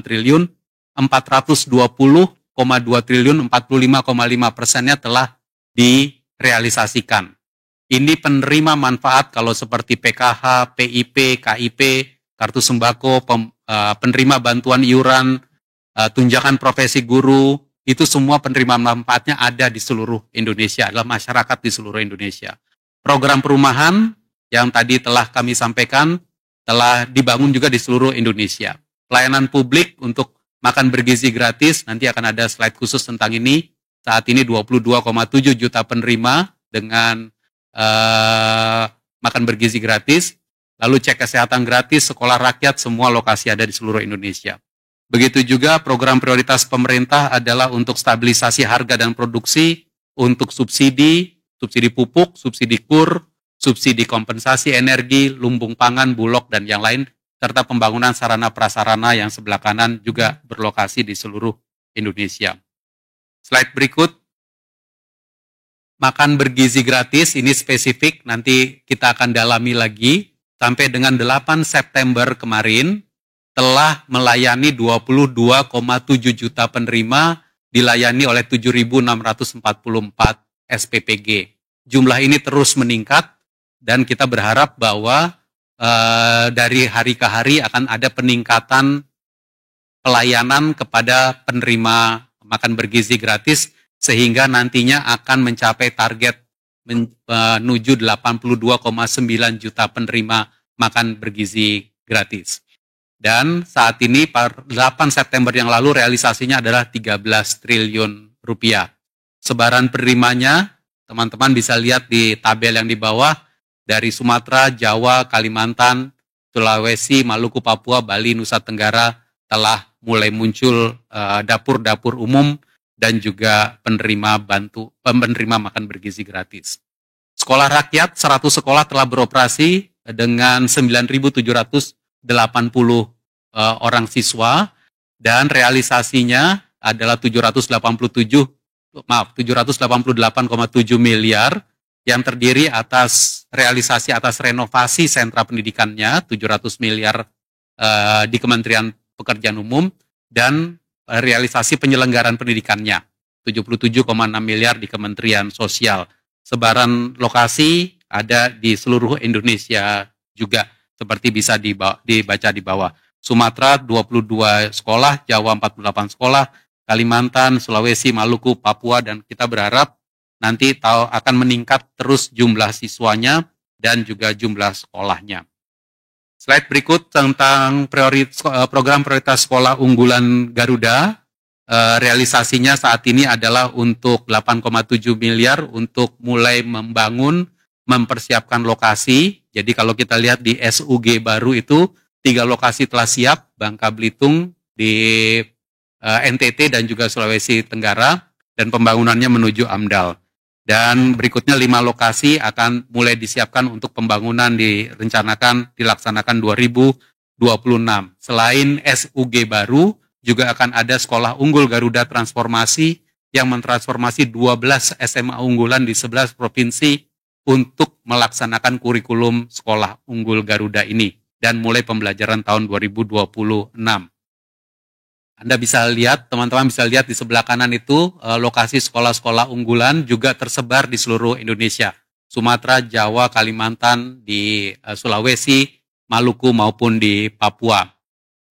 triliun, 420,2 triliun, 45,5%-nya telah direalisasikan. Ini penerima manfaat kalau seperti PKH, PIP, KIP, kartu sembako, penerima bantuan iuran, tunjangan profesi guru, itu semua penerima manfaatnya ada di seluruh Indonesia, adalah masyarakat di seluruh Indonesia. Program perumahan yang tadi telah kami sampaikan telah dibangun juga di seluruh Indonesia. Pelayanan publik untuk makan bergizi gratis, nanti akan ada slide khusus tentang ini. Saat ini 22,7 juta penerima dengan makan bergizi gratis, lalu cek kesehatan gratis, sekolah rakyat, semua lokasi ada di seluruh Indonesia. Begitu juga program prioritas pemerintah adalah untuk stabilisasi harga dan produksi, untuk subsidi pupuk, subsidi kur, subsidi kompensasi energi, lumbung pangan, bulog, dan yang lain, serta pembangunan sarana prasarana yang sebelah kanan juga berlokasi di seluruh Indonesia. Slide berikut. Makan bergizi gratis, ini spesifik, nanti kita akan dalami lagi. Sampai dengan 8 September kemarin, telah melayani 22,7 juta penerima, dilayani oleh 7.644 SPPG. Jumlah ini terus meningkat, dan kita berharap bahwa dari hari ke hari akan ada peningkatan pelayanan kepada penerima makan bergizi gratis, sehingga nantinya akan mencapai target menuju 82,9 juta penerima makan bergizi gratis. Dan saat ini 8 September yang lalu realisasinya adalah 13 triliun rupiah. Sebaran penerimanya, teman-teman bisa lihat di tabel yang di bawah, dari Sumatera, Jawa, Kalimantan, Sulawesi, Maluku, Papua, Bali, Nusa Tenggara telah mulai muncul dapur-dapur umum dan juga penerima makan bergizi gratis. Sekolah rakyat, 100 sekolah telah beroperasi dengan 9.780 orang siswa, dan realisasinya adalah 788,7 miliar, yang terdiri atas realisasi atas renovasi sentra pendidikannya 700 miliar di Kementerian Pekerjaan Umum, dan realisasi penyelenggaraan pendidikannya 77,6 miliar di Kementerian Sosial. Sebaran lokasi ada di seluruh Indonesia juga, seperti bisa dibaca di bawah. Sumatera 22 sekolah, Jawa 48 sekolah, Kalimantan, Sulawesi, Maluku, Papua, dan kita berharap nanti akan meningkat terus jumlah siswanya dan juga jumlah sekolahnya. Slide berikut tentang program prioritas sekolah unggulan Garuda. Realisasinya saat ini adalah untuk 8,7 miliar untuk mulai mempersiapkan lokasi. Jadi kalau kita lihat di SUG baru itu, 3 lokasi telah siap, Bangka Belitung, di NTT dan juga Sulawesi Tenggara, dan pembangunannya menuju AMDAL. Dan berikutnya 5 lokasi akan mulai disiapkan untuk pembangunan dilaksanakan 2026. Selain SUG baru, juga akan ada sekolah unggul Garuda transformasi yang mentransformasi 12 SMA unggulan di 11 provinsi untuk melaksanakan kurikulum sekolah unggul Garuda ini, dan mulai pembelajaran tahun 2026. Anda bisa lihat, teman-teman bisa lihat di sebelah kanan itu lokasi sekolah-sekolah unggulan juga tersebar di seluruh Indonesia. Sumatera, Jawa, Kalimantan, di Sulawesi, Maluku maupun di Papua.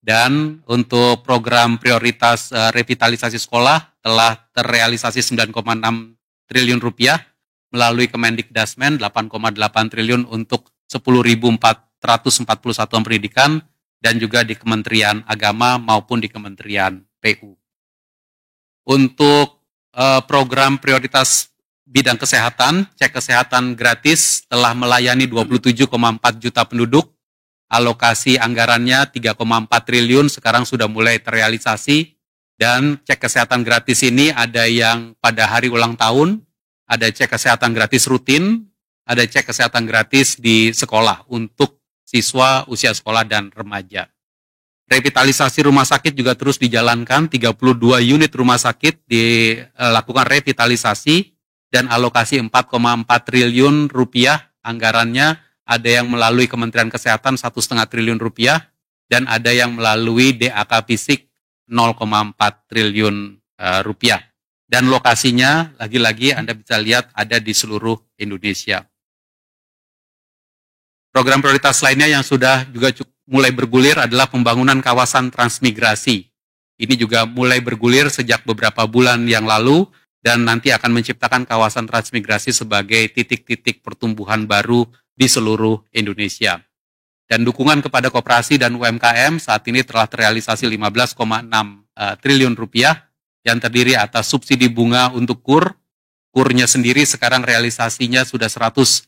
Dan untuk program prioritas revitalisasi sekolah telah terrealisasi 9,6 triliun rupiah melalui Kemendikdasmen, 8,8 triliun untuk 10.441 satuan pendidikan, dan juga di Kementerian Agama maupun di Kementerian PU. Untuk program prioritas bidang kesehatan, cek kesehatan gratis telah melayani 27,4 juta penduduk, alokasi anggarannya 3,4 triliun sekarang sudah mulai terrealisasi, dan cek kesehatan gratis ini ada yang pada hari ulang tahun, ada cek kesehatan gratis rutin, ada cek kesehatan gratis di sekolah untuk siswa usia sekolah dan remaja. Revitalisasi rumah sakit juga terus dijalankan, 32 unit rumah sakit dilakukan revitalisasi dan alokasi 4,4 triliun rupiah anggarannya, ada yang melalui Kementerian Kesehatan 1,5 triliun rupiah dan ada yang melalui DAK Fisik 0,4 triliun rupiah. Dan lokasinya lagi-lagi Anda bisa lihat ada di seluruh Indonesia. Program prioritas lainnya yang sudah juga mulai bergulir adalah pembangunan kawasan transmigrasi. Ini juga mulai bergulir sejak beberapa bulan yang lalu dan nanti akan menciptakan kawasan transmigrasi sebagai titik-titik pertumbuhan baru di seluruh Indonesia. Dan dukungan kepada koperasi dan UMKM saat ini telah terrealisasi 15,6 triliun rupiah yang terdiri atas subsidi bunga untuk KUR. KUR-nya sendiri sekarang realisasinya sudah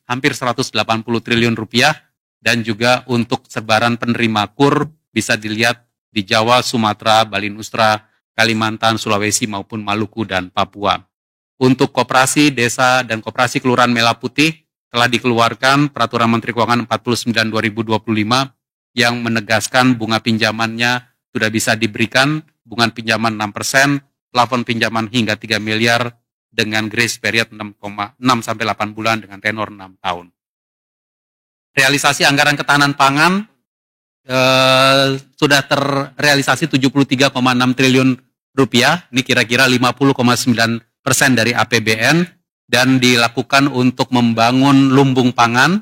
hampir 180 triliun rupiah, dan juga untuk sebaran penerima KUR bisa dilihat di Jawa, Sumatera, Bali Nusra, Kalimantan, Sulawesi maupun Maluku dan Papua. Untuk koperasi desa dan koperasi kelurahan Merah Putih telah dikeluarkan Peraturan Menteri Keuangan 49/2025 yang menegaskan bunga pinjamannya sudah bisa diberikan, bunga pinjaman 6%, plafon pinjaman hingga 3 miliar dengan grace period 6-8 bulan dengan tenor 6 tahun. Realisasi anggaran ketahanan pangan sudah terrealisasi 73,6 triliun rupiah, ini kira-kira 50,9% dari APBN, dan dilakukan untuk membangun lumbung pangan,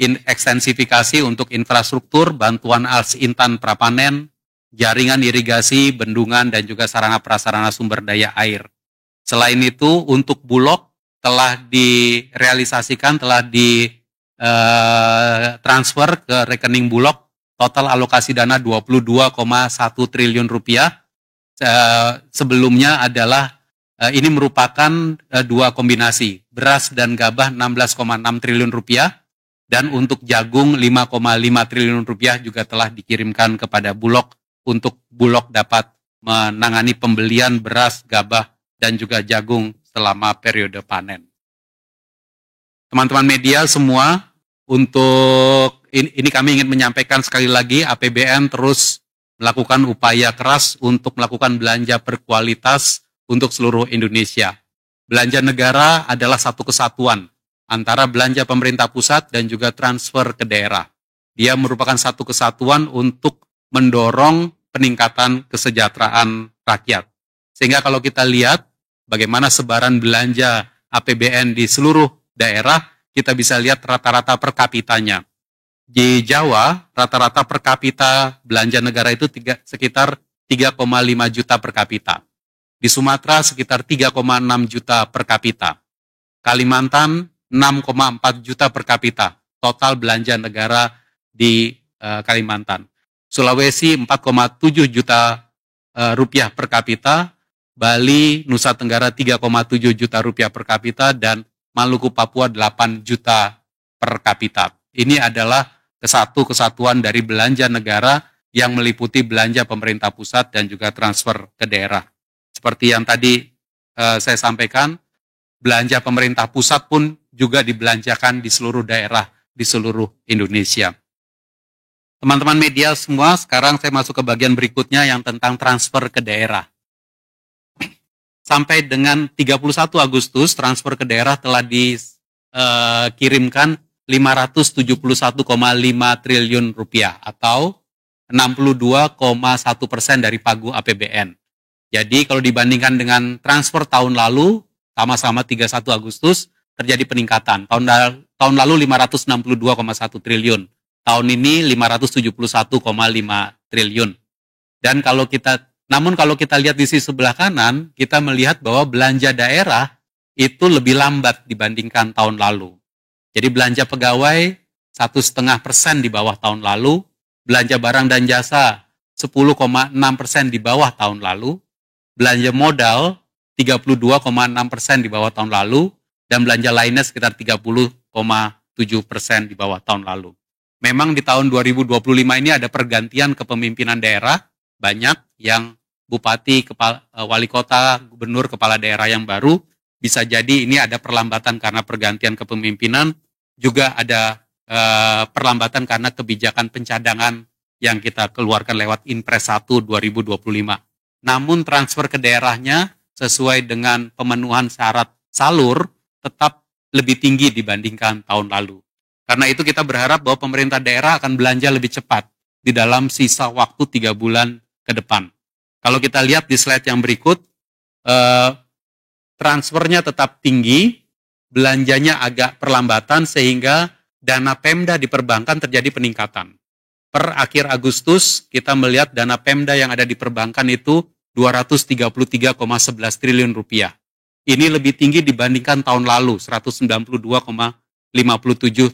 ekstensifikasi untuk infrastruktur, bantuan alas intan prapanen, jaringan irigasi, bendungan, dan juga sarana prasarana sumber daya air. Selain itu, untuk Bulog telah direalisasikan, telah transfer ke rekening Bulog, total alokasi dana 22,1 triliun rupiah. Sebelumnya adalah ini merupakan dua kombinasi, beras dan gabah 16,6 triliun rupiah, dan untuk jagung 5,5 triliun rupiah juga telah dikirimkan kepada Bulog untuk Bulog dapat menangani pembelian beras, gabah, dan juga jagung selama periode panen. Teman-teman media semua, untuk ini kami ingin menyampaikan sekali lagi, APBN terus melakukan upaya keras untuk melakukan belanja berkualitas untuk seluruh Indonesia. Belanja negara adalah satu kesatuan antara belanja pemerintah pusat dan juga transfer ke daerah. Dia merupakan satu kesatuan untuk mendorong peningkatan kesejahteraan rakyat. Sehingga kalau kita lihat bagaimana sebaran belanja APBN di seluruh daerah, kita bisa lihat rata-rata per kapitanya. Di Jawa, rata-rata per kapita belanja negara itu sekitar 3,5 juta per kapita. Di Sumatera sekitar 3,6 juta per kapita. Kalimantan 6,4 juta per kapita. Total belanja negara di Kalimantan. Sulawesi 4,7 juta rupiah per kapita. Bali, Nusa Tenggara 3,7 juta rupiah per kapita, dan Maluku Papua 8 juta per kapita. Ini adalah kesatuan dari belanja negara yang meliputi belanja pemerintah pusat dan juga transfer ke daerah. Seperti yang tadi saya sampaikan, belanja pemerintah pusat pun juga dibelanjakan di seluruh daerah, di seluruh Indonesia. Teman-teman media semua, sekarang saya masuk ke bagian berikutnya yang tentang transfer ke daerah. Sampai dengan 31 Agustus, transfer ke daerah telah dikirimkan 571,5 triliun rupiah atau 62,1% dari pagu APBN. Jadi kalau dibandingkan dengan transfer tahun lalu, sama-sama 31 Agustus, terjadi peningkatan. Tahun lalu 562,1 triliun. Tahun ini 571,5 triliun. Dan namun kalau kita lihat di sisi sebelah kanan, kita melihat bahwa belanja daerah itu lebih lambat dibandingkan tahun lalu. Jadi belanja pegawai 1,5% di bawah tahun lalu, belanja barang dan jasa 10,6% di bawah tahun lalu, belanja modal 32,6% di bawah tahun lalu, dan belanja lainnya sekitar 30,7% di bawah tahun lalu. Memang di tahun 2025 ini ada pergantian kepemimpinan daerah, banyak yang bupati, wali kota, gubernur, kepala daerah yang baru. Bisa jadi ini ada perlambatan karena pergantian kepemimpinan, juga ada perlambatan karena kebijakan pencadangan yang kita keluarkan lewat Inpres 1 2025. Namun transfer ke daerahnya sesuai dengan pemenuhan syarat salur tetap lebih tinggi dibandingkan tahun lalu. Karena itu kita berharap bahwa pemerintah daerah akan belanja lebih cepat di dalam sisa waktu 3 bulan ke depan. Kalau kita lihat di slide yang berikut, transfernya tetap tinggi, belanjanya agak perlambatan sehingga dana Pemda di perbankan terjadi peningkatan. Per akhir Agustus kita melihat dana Pemda yang ada di perbankan itu 233,11 triliun rupiah. Ini lebih tinggi dibandingkan tahun lalu, 192,57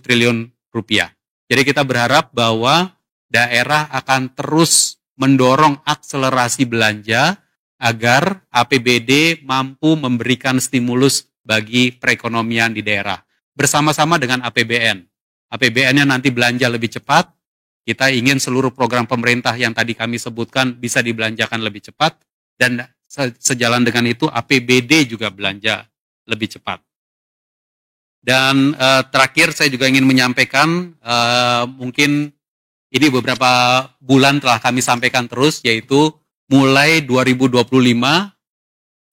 triliun rupiah. Jadi kita berharap bahwa daerah akan terus mendorong akselerasi belanja agar APBD mampu memberikan stimulus bagi perekonomian di daerah. Bersama-sama dengan APBN. APBN-nya nanti belanja lebih cepat. Kita ingin seluruh program pemerintah yang tadi kami sebutkan bisa dibelanjakan lebih cepat. Dan sejalan dengan itu APBD juga belanja lebih cepat. Dan terakhir saya juga ingin menyampaikan, mungkin ini beberapa bulan telah kami sampaikan terus, yaitu mulai 2025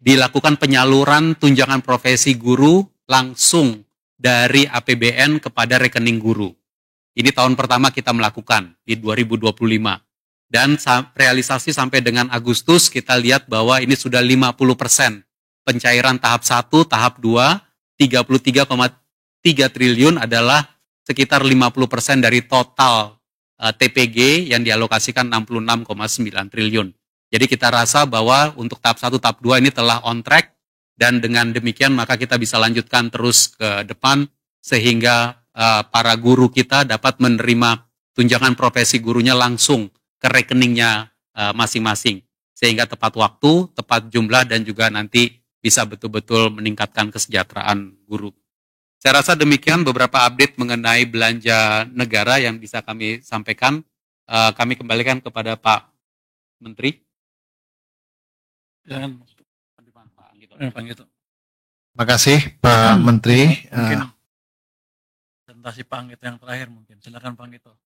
dilakukan penyaluran tunjangan profesi guru langsung dari APBN kepada rekening guru. Ini tahun pertama kita melakukan di 2025. Dan realisasi sampai dengan Agustus kita lihat bahwa ini sudah 50% pencairan tahap 1, tahap 2, 33,3 triliun adalah sekitar 50% dari total TPG yang dialokasikan 66,9 triliun. Jadi kita rasa bahwa untuk tahap 1, tahap 2 ini telah on track dan dengan demikian maka kita bisa lanjutkan terus ke depan sehingga para guru kita dapat menerima tunjangan profesi gurunya langsung ke rekeningnya masing-masing sehingga tepat waktu, tepat jumlah dan juga nanti bisa betul-betul meningkatkan kesejahteraan guru. Saya rasa demikian beberapa update mengenai belanja negara yang bisa kami sampaikan. Kami kembalikan kepada Pak Menteri. Jangan Pak Anggito. Terima kasih Pak Menteri. Mungkin presentasi Pak Anggito yang terakhir mungkin. Silakan Pak Anggito.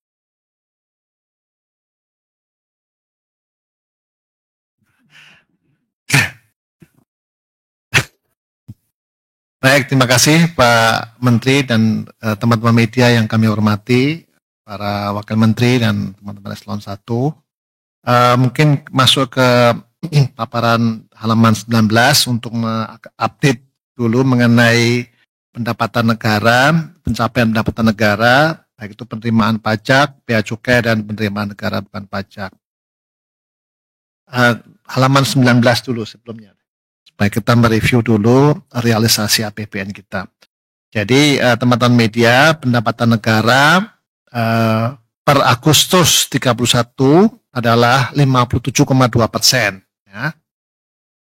Baik, terima kasih Pak Menteri dan teman-teman media yang kami hormati, para Wakil Menteri dan teman-teman Eselon 1. Mungkin masuk ke paparan halaman 19 untuk mengupdate dulu mengenai pendapatan negara, pencapaian pendapatan negara, baik itu penerimaan pajak, bea cukai, dan penerimaan negara bukan pajak. Halaman 19 dulu sebelumnya. Baik, kita mereview dulu realisasi APBN kita. Jadi teman-teman media, pendapatan negara per Agustus 31 adalah 57,2%. Ya.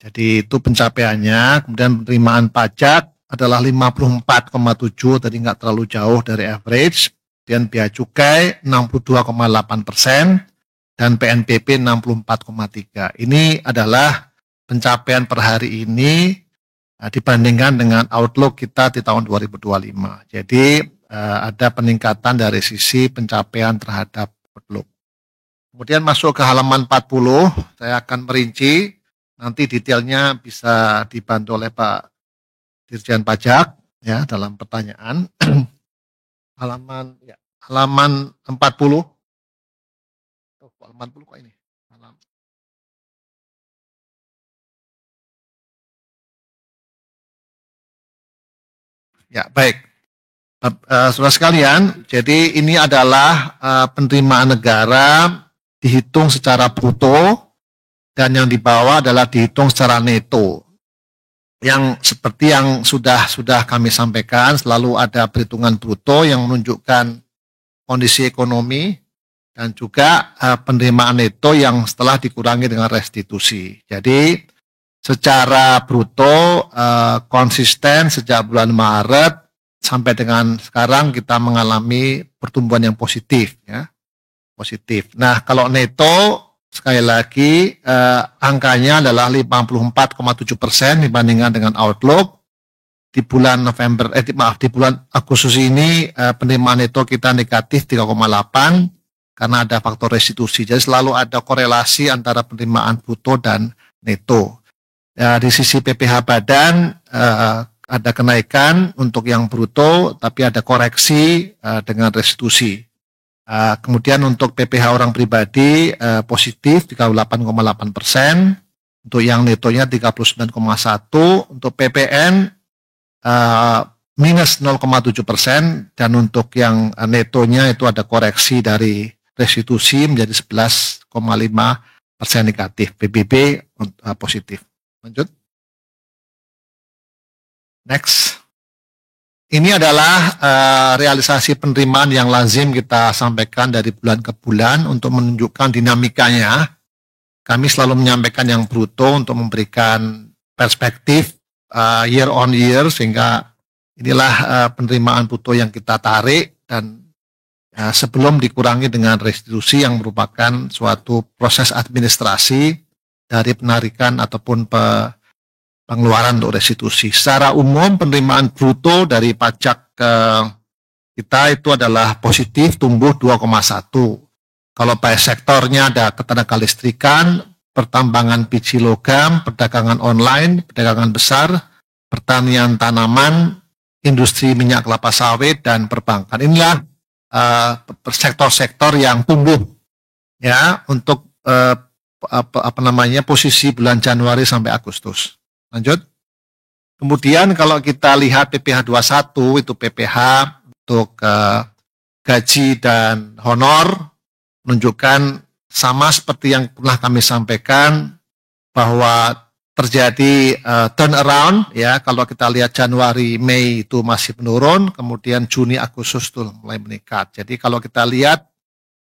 Jadi itu pencapaiannya. Kemudian penerimaan pajak adalah 54,7, tadi nggak terlalu jauh dari average. Kemudian bea cukai 62,8% dan PNBP 64,3. Ini adalah pencapaian per hari ini dibandingkan dengan outlook kita di tahun 2025. Jadi ada peningkatan dari sisi pencapaian terhadap outlook. Kemudian masuk ke halaman 40, saya akan merinci, nanti detailnya bisa dibantu oleh Pak Dirjen Pajak ya dalam pertanyaan. halaman 40. Oh, halaman 40 kok ini? Ya, baik. Saudara sekalian, jadi ini adalah penerimaan negara dihitung secara bruto dan yang di bawah adalah dihitung secara neto. Yang seperti yang sudah kami sampaikan, selalu ada perhitungan bruto yang menunjukkan kondisi ekonomi dan juga penerimaan neto yang setelah dikurangi dengan restitusi. Jadi secara bruto konsisten sejak bulan Maret sampai dengan sekarang kita mengalami pertumbuhan yang positif ya. Positif. Nah, kalau neto sekali lagi angkanya adalah 54,7% dibandingkan dengan outlook. Di bulan di bulan Agustus ini penerimaan neto kita negatif 3,8 karena ada faktor restitusi. Jadi selalu ada korelasi antara penerimaan bruto dan neto. Di sisi PPh badan ada kenaikan untuk yang bruto, tapi ada koreksi dengan restitusi. Kemudian untuk PPh orang pribadi positif 38,8%, untuk yang netonya 39,1%, untuk PPN minus 0,7%, dan untuk yang netonya itu ada koreksi dari restitusi menjadi 11,5% negatif, PBB positif. Lanjut. Next. Ini adalah realisasi penerimaan yang lazim kita sampaikan dari bulan ke bulan untuk menunjukkan dinamikanya. Kami selalu menyampaikan yang bruto untuk memberikan perspektif year on year, sehingga inilah penerimaan bruto yang kita tarik dan sebelum dikurangi dengan restitusi yang merupakan suatu proses administrasi dari penarikan ataupun pengeluaran untuk restitusi. Secara umum penerimaan bruto dari pajak kita itu adalah positif, tumbuh 2,1. Kalau by sektornya ada ketenaga listrikan, pertambangan biji logam, perdagangan online, perdagangan besar, pertanian tanaman, industri minyak kelapa sawit, dan perbankan. Inilah sektor-sektor yang tumbuh ya untuk posisi bulan Januari sampai Agustus. Lanjut. Kemudian kalau kita lihat PPh 21 itu PPh untuk gaji dan honor menunjukkan sama seperti yang pernah kami sampaikan bahwa terjadi turnaround ya. Kalau kita lihat Januari, Mei itu masih menurun, kemudian Juni, Agustus itu mulai meningkat. Jadi kalau kita lihat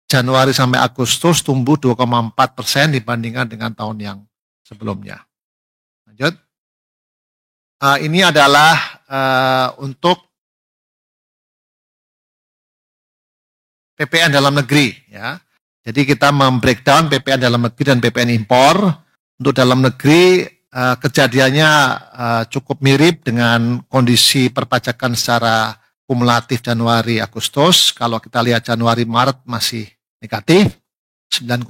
Januari sampai Agustus tumbuh 2,4% dibandingkan dengan tahun yang sebelumnya. Lanjut. Ini adalah untuk PPN dalam negeri ya. Jadi kita membreakdown PPN dalam negeri dan PPN impor. Untuk dalam negeri kejadiannya cukup mirip dengan kondisi perpajakan secara kumulatif Januari Agustus. Kalau kita lihat Januari Maret masih negatif 9,4.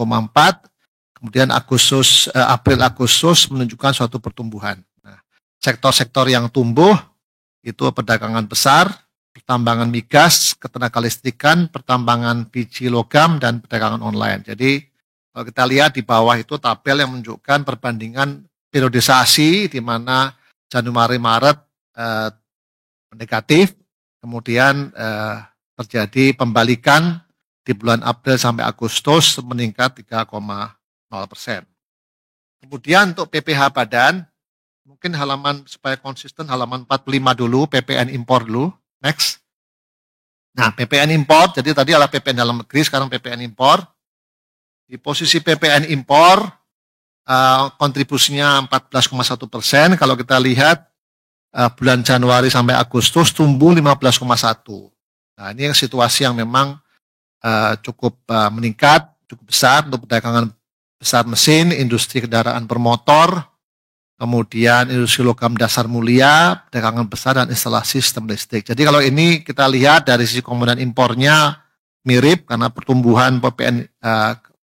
Kemudian April Agustus menunjukkan suatu pertumbuhan. Nah, sektor-sektor yang tumbuh itu perdagangan besar, pertambangan migas, ketenaga listrikan, pertambangan biji logam, dan perdagangan online. Jadi kalau kita lihat di bawah itu tabel yang menunjukkan perbandingan periodisasi di mana Januari Maret negatif, kemudian terjadi pembalikan di bulan April sampai Agustus meningkat 3,0%. Kemudian untuk PPh badan, mungkin halaman supaya konsisten halaman 45 dulu, PPN impor dulu. Next. Nah, PPN impor, jadi tadi adalah PPN dalam negeri, sekarang PPN impor. Di posisi PPN impor, kontribusinya 14,1%. Kalau kita lihat bulan Januari sampai Agustus tumbuh 15,1%. Nah, ini yang situasi yang memang cukup meningkat, cukup besar untuk perdagangan besar mesin, industri kendaraan bermotor, kemudian industri logam dasar mulia, perdagangan besar, dan instalasi sistem listrik. Jadi kalau ini kita lihat dari sisi komponen impornya mirip karena pertumbuhan PPN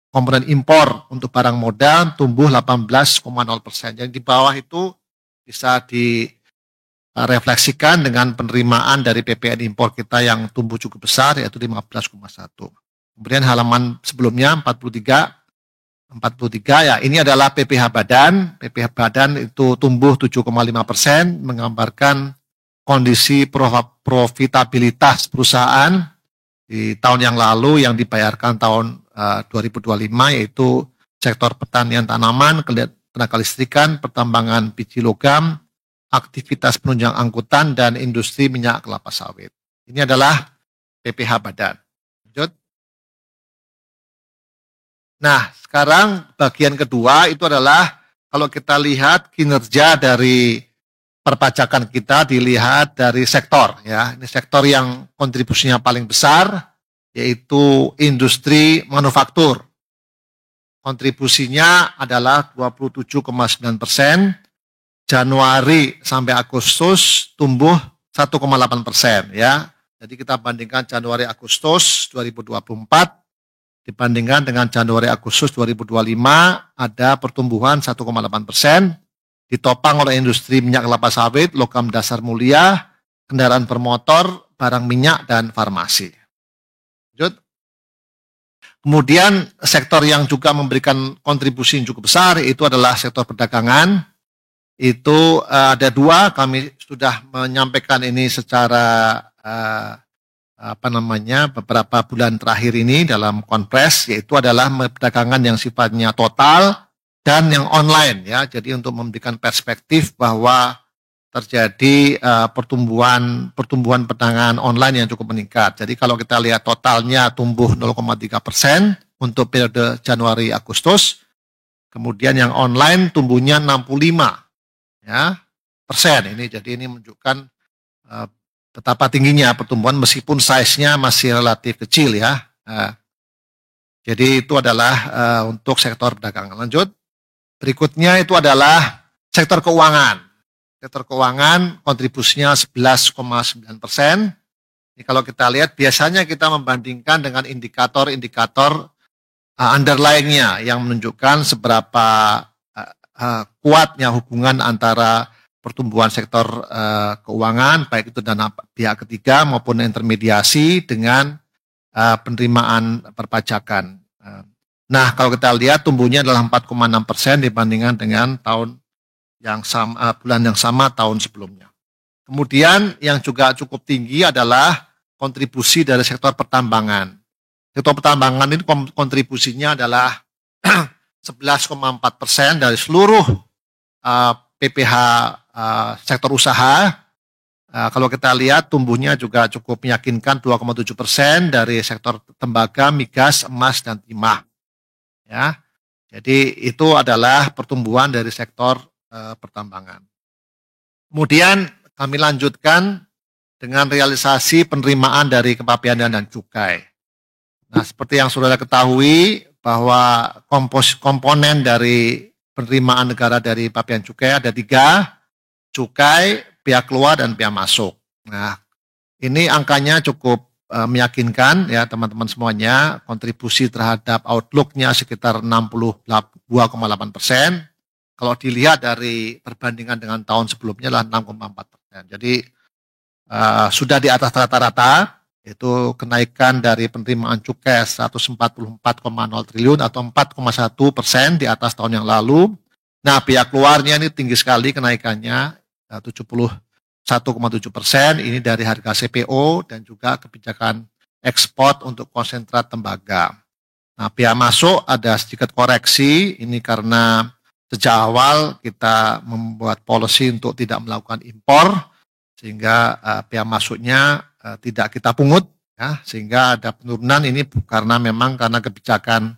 komponen impor untuk barang modal tumbuh 18,0%. Jadi di bawah itu bisa direfleksikan dengan penerimaan dari PPN impor kita yang tumbuh cukup besar yaitu 15,1. Kemudian halaman sebelumnya 43 ya, ini adalah PPh badan. PPh badan itu tumbuh 7,5%, menggambarkan kondisi profitabilitas perusahaan di tahun yang lalu yang dibayarkan tahun 2025, yaitu sektor pertanian tanaman, tenaga listrikan, pertambangan biji logam, aktivitas penunjang angkutan, dan industri minyak kelapa sawit. Ini adalah PPh badan. Lanjut. Nah, sekarang bagian kedua itu adalah kalau kita lihat kinerja dari perpajakan kita dilihat dari sektor ya. Ini sektor yang kontribusinya paling besar yaitu industri manufaktur. Kontribusinya adalah 27,9%. Januari sampai Agustus tumbuh 1,8% ya. Jadi kita bandingkan Januari Agustus 2024 dibandingkan dengan Januari Agustus 2025 ada pertumbuhan 1,8%, ditopang oleh industri minyak kelapa sawit, logam dasar mulia, kendaraan bermotor, barang minyak, dan farmasi. Lanjut. Kemudian sektor yang juga memberikan kontribusi yang cukup besar itu adalah sektor perdagangan. Itu ada dua, kami sudah menyampaikan ini secara beberapa bulan terakhir ini dalam konpres, yaitu adalah perdagangan yang sifatnya total dan yang online ya. Jadi untuk memberikan perspektif bahwa terjadi pertumbuhan perdagangan online yang cukup meningkat. Jadi kalau kita lihat totalnya tumbuh 0,3% untuk periode Januari Agustus, kemudian yang online tumbuhnya 65 ya persen. Jadi ini menunjukkan betapa tingginya pertumbuhan meskipun size-nya masih relatif kecil ya. Jadi itu adalah untuk sektor perdagangan. Lanjut. Berikutnya itu adalah sektor keuangan. Sektor keuangan kontribusinya 11,9%. Ini kalau kita lihat biasanya kita membandingkan dengan indikator-indikator underlying-nya yang menunjukkan seberapa kuatnya hubungan antara pertumbuhan sektor keuangan, baik itu dana pihak ketiga maupun intermediasi dengan penerimaan perpajakan. Nah, kalau kita lihat tumbuhnya adalah 4,6% dibandingkan dengan tahun yang sama, bulan yang sama tahun sebelumnya. Kemudian yang juga cukup tinggi adalah kontribusi dari sektor pertambangan. Sektor pertambangan ini kontribusinya adalah 11,4% dari seluruh PPH sektor usaha. Kalau kita lihat tumbuhnya juga cukup meyakinkan 2,7% dari sektor tembaga, migas, emas, dan timah. Ya, jadi itu adalah pertumbuhan dari sektor pertambangan. Kemudian kami lanjutkan dengan realisasi penerimaan dari kepabeanan dan cukai. Nah, seperti yang saudara ketahui bahwa komponen dari penerimaan negara dari pabean cukai ada 3, cukai, biaya keluar, dan biaya masuk. Nah, ini angkanya cukup meyakinkan ya teman-teman semuanya, kontribusi terhadap outlook-nya sekitar 62,8%. Kalau dilihat dari perbandingan dengan tahun sebelumnya adalah 6,4%. Jadi sudah di atas rata-rata, itu kenaikan dari penerimaan cukai 144,0 triliun atau 4,1% di atas tahun yang lalu. Nah, biaya keluarnya ini tinggi sekali kenaikannya 71,7%. Ini dari harga CPO dan juga kebijakan ekspor untuk konsentrat tembaga. Nah, biaya masuk ada sedikit koreksi. Ini karena sejak awal kita membuat policy untuk tidak melakukan impor, sehingga biaya masuknya tidak kita pungut, ya, sehingga ada penurunan ini karena kebijakan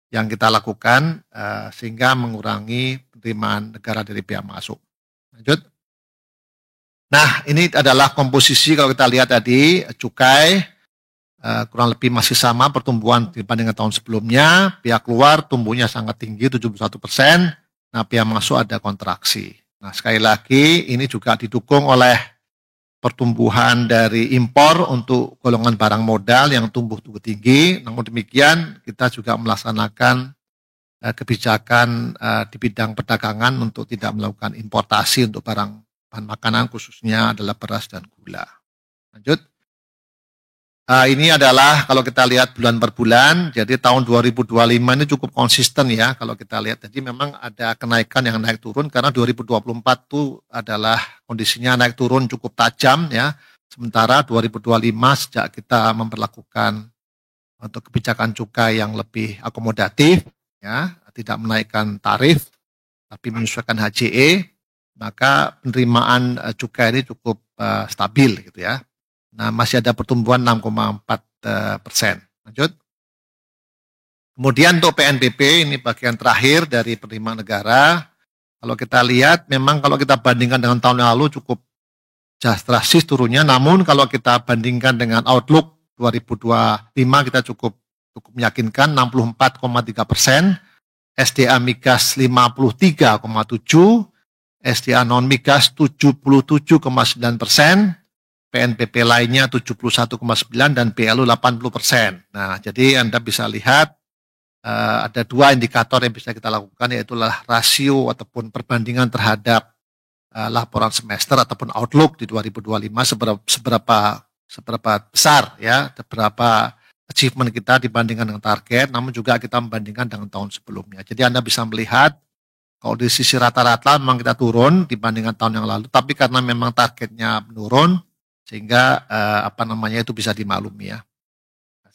yang kita lakukan sehingga mengurangi penerimaan negara dari biaya masuk. Lanjut. Nah, ini adalah komposisi kalau kita lihat tadi cukai kurang lebih masih sama pertumbuhan dibandingkan tahun sebelumnya. Biaya keluar tumbuhnya sangat tinggi 71%. Nah, biaya masuk ada kontraksi. Nah, sekali lagi ini juga didukung oleh pertumbuhan dari impor untuk golongan barang modal yang tumbuh tinggi. Namun demikian kita juga melaksanakan kebijakan di bidang perdagangan untuk tidak melakukan importasi untuk bahan makanan, khususnya adalah beras dan gula. Lanjut. Ini adalah kalau kita lihat bulan per bulan, jadi tahun 2025 ini cukup konsisten ya kalau kita lihat. Jadi memang ada kenaikan yang naik turun karena 2024 itu adalah kondisinya naik turun cukup tajam ya. Sementara 2025 sejak kita memperlakukan untuk kebijakan cukai yang lebih akomodatif ya, tidak menaikkan tarif tapi menyesuaikan HJE, maka penerimaan cukai ini cukup stabil gitu ya. Nah, masih ada pertumbuhan 6,4%. Lanjut. Kemudian untuk PNBP, ini bagian terakhir dari penerimaan negara. Kalau kita lihat memang kalau kita bandingkan dengan tahun yang lalu cukup drastis turunnya, namun kalau kita bandingkan dengan outlook 2025 kita cukup meyakinkan 64,3%, SDA migas 53,7%, SDA non migas 77,9%, PNBP lainnya 71,9% dan PLU 80%. Nah, jadi Anda bisa lihat ada dua indikator yang bisa kita lakukan, yaitu rasio ataupun perbandingan terhadap laporan semester ataupun outlook di 2025 seberapa besar ya, seberapa achievement kita dibandingkan dengan target, namun juga kita membandingkan dengan tahun sebelumnya. Jadi Anda bisa melihat kalau di sisi rata-rata memang kita turun dibandingkan tahun yang lalu, tapi karena memang targetnya menurun sehingga itu bisa dimaklumi ya.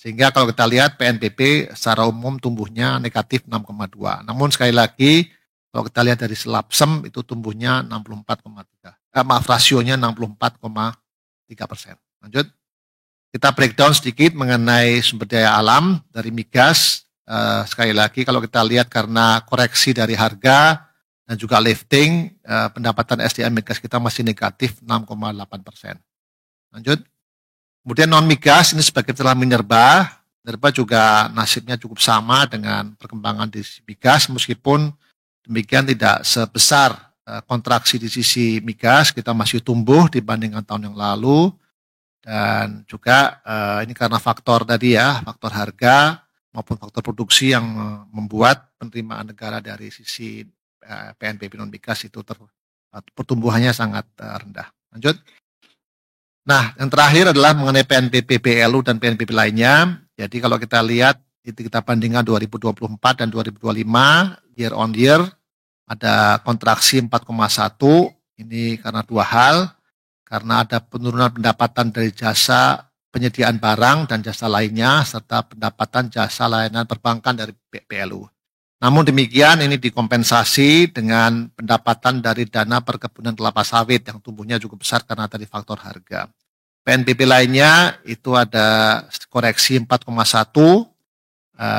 Sehingga kalau kita lihat PNBP secara umum tumbuhnya negatif 6,2. Namun sekali lagi kalau kita lihat dari Selapsem itu tumbuhnya 64,3. Rasionya 64,3%. Lanjut. Kita breakdown sedikit mengenai sumber daya alam dari migas. Sekali lagi kalau kita lihat karena koreksi dari harga dan juga lifting, pendapatan SDM migas kita masih negatif 6,8%. Lanjut. Kemudian non migas ini sebagai telah Minerba juga nasibnya cukup sama dengan perkembangan di migas, meskipun demikian tidak sebesar kontraksi di sisi migas, kita masih tumbuh dibandingkan tahun yang lalu, dan juga ini karena faktor tadi ya, faktor harga maupun faktor produksi yang membuat penerimaan negara dari sisi PNBP non migas itu pertumbuhannya sangat rendah. Lanjut. Nah, yang terakhir adalah mengenai PNBP PLU dan PNBP lainnya. Jadi kalau kita lihat, itu kita bandingkan 2024 dan 2025, year on year, ada kontraksi 4,1, ini karena dua hal, karena ada penurunan pendapatan dari jasa penyediaan barang dan jasa lainnya, serta pendapatan jasa layanan perbankan dari PLU. Namun demikian, ini dikompensasi dengan pendapatan dari dana perkebunan kelapa sawit yang tumbuhnya cukup besar karena tadi faktor harga. PNBP lainnya itu ada koreksi 4,1,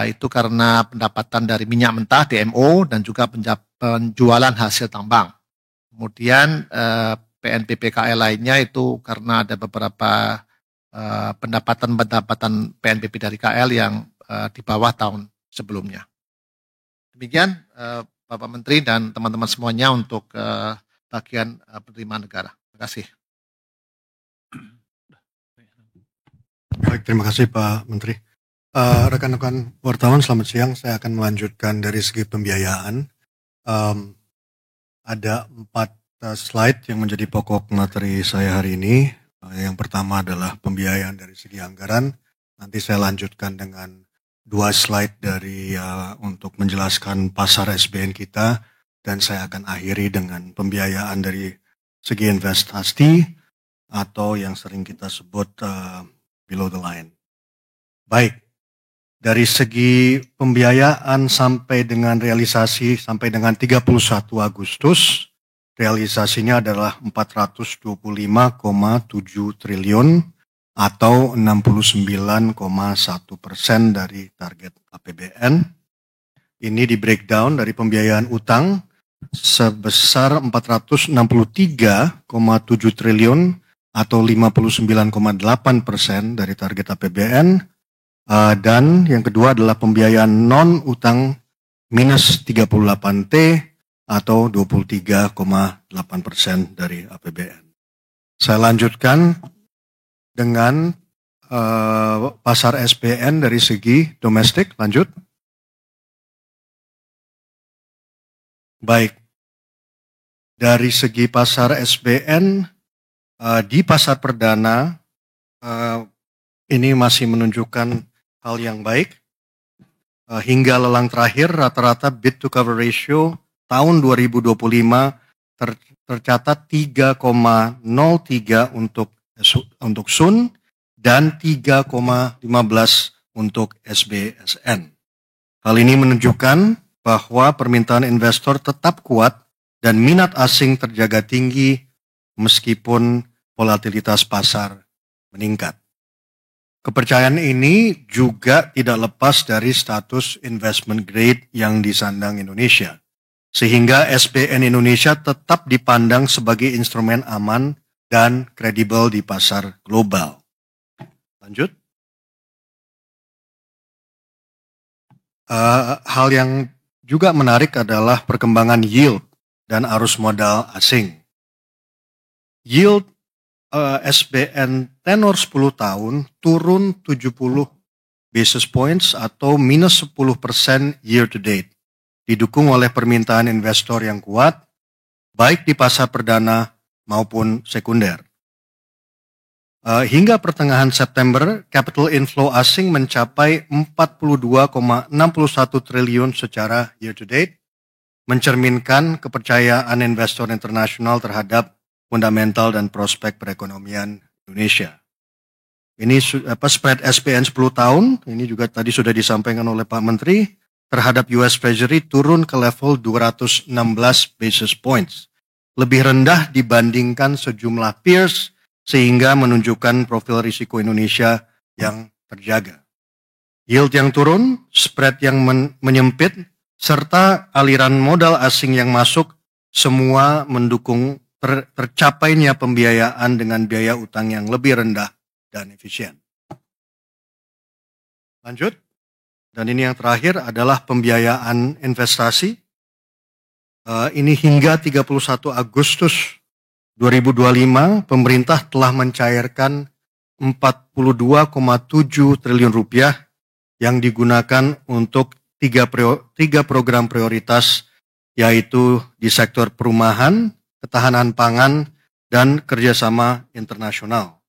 itu karena pendapatan dari minyak mentah DMO dan juga penjualan hasil tambang. Kemudian PNBP KL lainnya itu karena ada beberapa pendapatan PNBP dari KL yang di bawah tahun sebelumnya. Demikian Bapak Menteri dan teman-teman semuanya untuk bagian penerimaan negara. Terima kasih. Baik, terima kasih Pak Menteri. Rekan-rekan wartawan, selamat siang. Saya akan melanjutkan dari segi pembiayaan. Ada 4 slide yang menjadi pokok materi saya hari ini. Yang pertama adalah pembiayaan dari segi anggaran. Nanti saya lanjutkan dengan 2 slide dari untuk menjelaskan pasar SBN kita, dan saya akan akhiri dengan pembiayaan dari segi investasi atau yang sering kita sebut below the line. Baik, dari segi pembiayaan sampai dengan realisasi sampai dengan 31 Agustus, realisasinya adalah 425,7 triliun atau 69,1% dari target APBN. Ini di breakdown dari pembiayaan utang sebesar 463,7 triliun atau 59,8% dari target APBN. Dan yang kedua adalah pembiayaan non utang minus 38T atau 23,8% dari APBN. Saya lanjutkan dengan pasar SBN dari segi domestik. Lanjut. Baik. Dari segi pasar SBN di pasar perdana ini masih menunjukkan hal yang baik. Hingga lelang terakhir rata-rata bid to cover ratio tahun 2025 tercatat 3,03 untuk SUN dan 3,15 untuk SBSN. Hal ini menunjukkan bahwa permintaan investor tetap kuat dan minat asing terjaga tinggi meskipun volatilitas pasar meningkat. Kepercayaan ini juga tidak lepas dari status investment grade yang disandang Indonesia. sehingga SBN Indonesia tetap dipandang sebagai instrumen aman dan kredibel di pasar global. Lanjut. Hal yang juga menarik adalah perkembangan yield dan arus modal asing. Yield SBN tenor 10 tahun turun 70 basis points atau minus 10% year to date, didukung oleh permintaan investor yang kuat, baik di pasar perdana maupun sekunder. Hingga pertengahan September, capital inflow asing mencapai 42,61 triliun secara year to date, mencerminkan kepercayaan investor internasional terhadap fundamental dan prospek perekonomian Indonesia. Ini spread SBN 10 tahun, ini juga tadi sudah disampaikan oleh Pak Menteri, terhadap US Treasury turun ke level 216 basis points, lebih rendah dibandingkan sejumlah peers, sehingga menunjukkan profil risiko Indonesia yang terjaga. Yield yang turun, spread yang menyempit, serta aliran modal asing yang masuk, semua mendukung tercapainya pembiayaan dengan biaya utang yang lebih rendah dan efisien. Lanjut. Dan ini yang terakhir adalah pembiayaan investasi. Ini hingga 31 Agustus 2025, pemerintah telah mencairkan 42,7 triliun rupiah yang digunakan untuk tiga program prioritas, yaitu di sektor perumahan, ketahanan pangan, dan kerjasama internasional.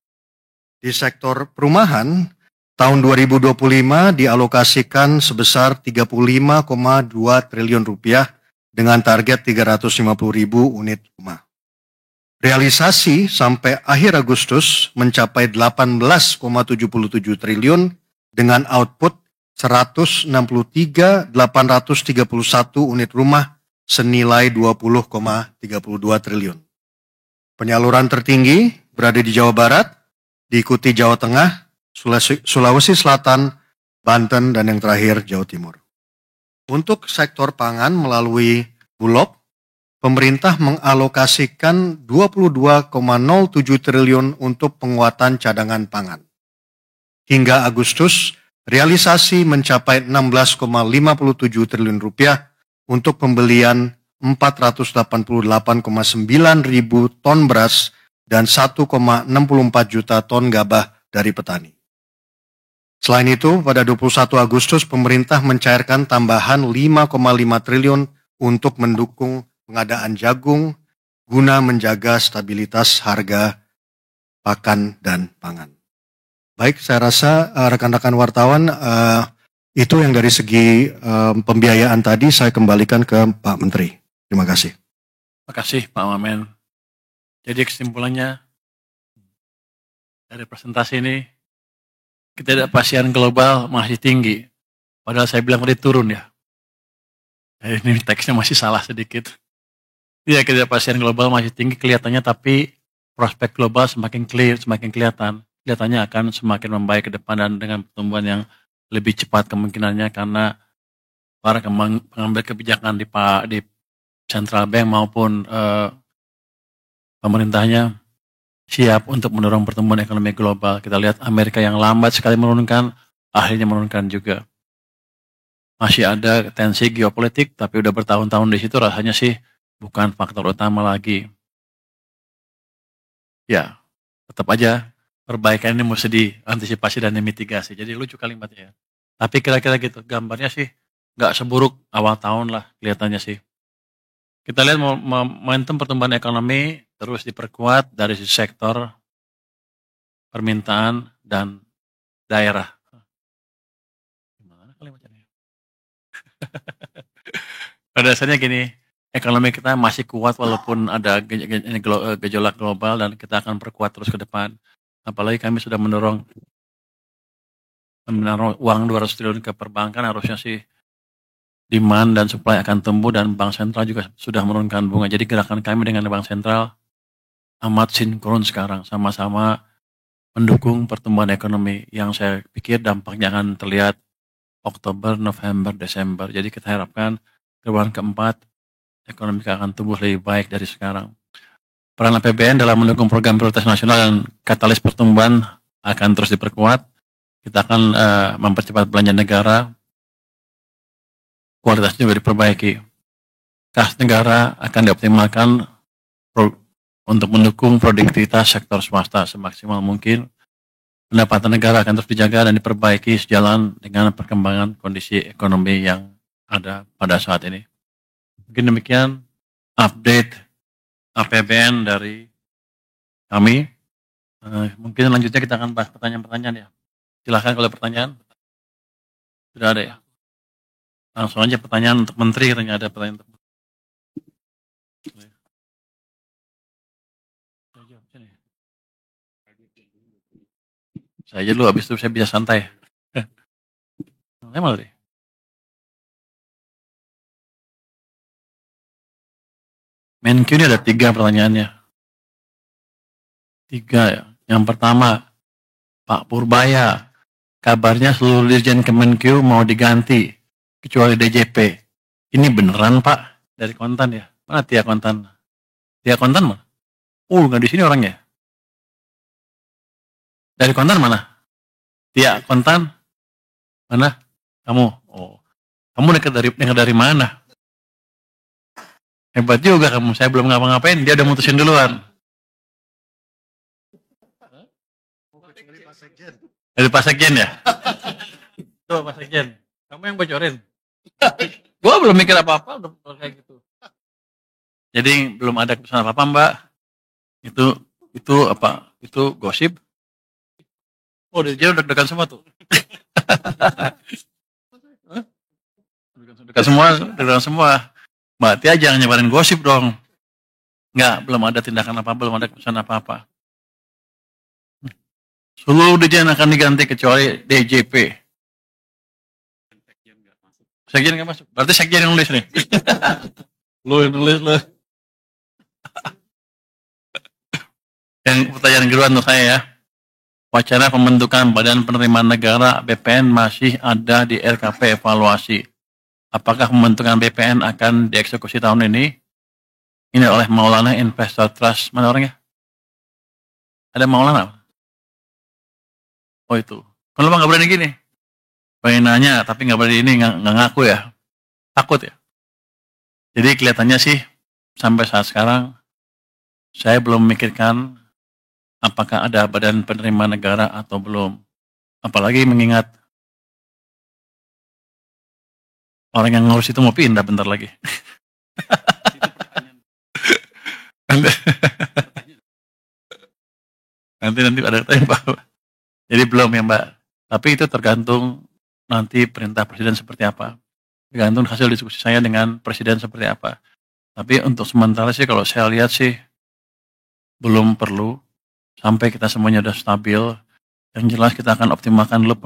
Di sektor perumahan, tahun 2025 dialokasikan sebesar 35,2 triliun rupiah dengan target 350.000 unit rumah. Realisasi sampai akhir Agustus mencapai 18,77 triliun dengan output 163.831 unit rumah senilai 20,32 triliun. Penyaluran tertinggi berada di Jawa Barat, diikuti Jawa Tengah, Sulawesi Selatan, Banten, dan yang terakhir Jawa Timur. Untuk sektor pangan melalui Bulog, pemerintah mengalokasikan 22,07 triliun untuk penguatan cadangan pangan. Hingga Agustus, realisasi mencapai 16,57 triliun rupiah untuk pembelian 488,9 ribu ton beras dan 1,64 juta ton gabah dari petani. Selain itu, pada 21 Agustus, pemerintah mencairkan tambahan 5,5 triliun untuk mendukung pengadaan jagung guna menjaga stabilitas harga pakan dan pangan. Baik, saya rasa rekan-rekan wartawan itu yang dari segi pembiayaan tadi saya kembalikan ke Pak Menteri. Terima kasih. Terima kasih Pak Wamen. Jadi kesimpulannya dari presentasi ini, ketidakpastian global masih tinggi. Padahal saya bilang tadi turun ya. Ini teksnya masih salah sedikit. Ya, ketidakpastian global masih tinggi kelihatannya, tapi prospek global semakin clear, semakin kelihatan. Kelihatannya akan semakin membaik ke depan dan dengan pertumbuhan yang lebih cepat kemungkinannya karena para pengambil kebijakan di Central Bank maupun pemerintahnya siap untuk mendorong pertumbuhan ekonomi global. Kita lihat Amerika yang lambat sekali menurunkan, akhirnya menurunkan juga. Masih ada tensi geopolitik, tapi udah bertahun-tahun di situ rasanya sih bukan faktor utama lagi. Ya, tetap aja perbaikan ini mesti diantisipasi dan dimitigasi. Jadi lucu kalimatnya ya. Tapi kira-kira gitu, gambarnya sih nggak seburuk awal tahun lah kelihatannya sih. Kita lihat momentum pertumbuhan ekonomi terus diperkuat dari sisi sektor permintaan dan daerah. Gimana kalimatnya? Pada dasarnya gini, ekonomi kita masih kuat walaupun ada gejolak global dan kita akan perkuat terus ke depan. Apalagi kami sudah mendorong uang 200 triliun ke perbankan, harusnya sih demand dan supply akan tumbuh dan Bank Sentral juga sudah menurunkan bunga. Jadi gerakan kami dengan Bank Sentral amat sinkron sekarang, sama-sama mendukung pertumbuhan ekonomi yang saya pikir dampaknya akan terlihat Oktober, November, Desember. Jadi kita harapkan triwulan keempat ekonomi kita akan tumbuh lebih baik dari sekarang. Peran APBN dalam mendukung program prioritas nasional dan katalis pertumbuhan akan terus diperkuat. Kita akan mempercepat belanja negara, kualitasnya juga diperbaiki. Kas negara akan dioptimalkan untuk mendukung produktivitas sektor swasta semaksimal mungkin. Pendapatan negara akan terus dijaga dan diperbaiki sejalan dengan perkembangan kondisi ekonomi yang ada pada saat ini. Mungkin demikian update APBN dari kami. Mungkin selanjutnya kita akan bahas pertanyaan-pertanyaan ya. Silahkan kalau pertanyaan. Sudah ada ya? Langsung aja pertanyaan untuk menteri, katanya ada pertanyaan untuk menteri. Saya aja dulu, habis itu saya bisa santai. Emang deh. Menkyu ini ada 3 pertanyaannya. 3 ya. Yang pertama, Pak Purbaya, kabarnya seluruh Dirjen Kemenkyu mau diganti, kecuali DJP. Ini beneran Pak? Dari Kontan ya? Mana Tia Kontan? Tia Kontan mana? Nggak di sini orangnya. Dari Kontan mana? Tia Kontan? Mana? Kamu? Kamu dekat dari mana? Hebat juga kamu, saya belum ngapa-ngapain, dia udah mutusin duluan. Dari Pak Sekjen ya? Tuh Pak Sekjen, kamu yang bocorin. Gua belum mikir apa-apa, udah kayak gitu. Jadi belum ada keputusan apa-apa Mbak. Itu apa? Itu gosip. Dia udah dekat semua tuh. Dekat semua. Mbak Tia jangan nyebarin gosip dong. Enggak, belum ada tindakan apa, belum ada keputusan apa-apa. Seluruh dirjen akan diganti kecuali DJP. Sekjen nggak masuk. Berarti sekjen yang nulis nih. Lu yang nulis lu. Yang pertanyaan kedua untuk saya ya. Wacana pembentukan Badan Penerimaan Negara BPN masih ada di RKP evaluasi. Apakah pembentukan BPN akan dieksekusi tahun ini? Ini oleh Maulana Investor Trust. Mana orangnya? Ada Maulana? Oh itu. Kalau nggak berani gini. Pengen nanya tapi nggak berani ini, nggak ngaku ya. Takut ya. Jadi kelihatannya sih sampai saat sekarang saya belum memikirkan apakah ada Badan Penerimaan Negara atau belum. Apalagi mengingat orang yang ngurus itu mau pindah bentar lagi. nanti ada tanya Pak. Jadi belum ya Mbak. Tapi itu tergantung nanti perintah Presiden seperti apa. Tergantung hasil diskusi saya dengan Presiden seperti apa. Tapi untuk sementara sih kalau saya lihat sih belum perlu. Sampai kita semuanya sudah stabil. Yang jelas kita akan optimalkan dulu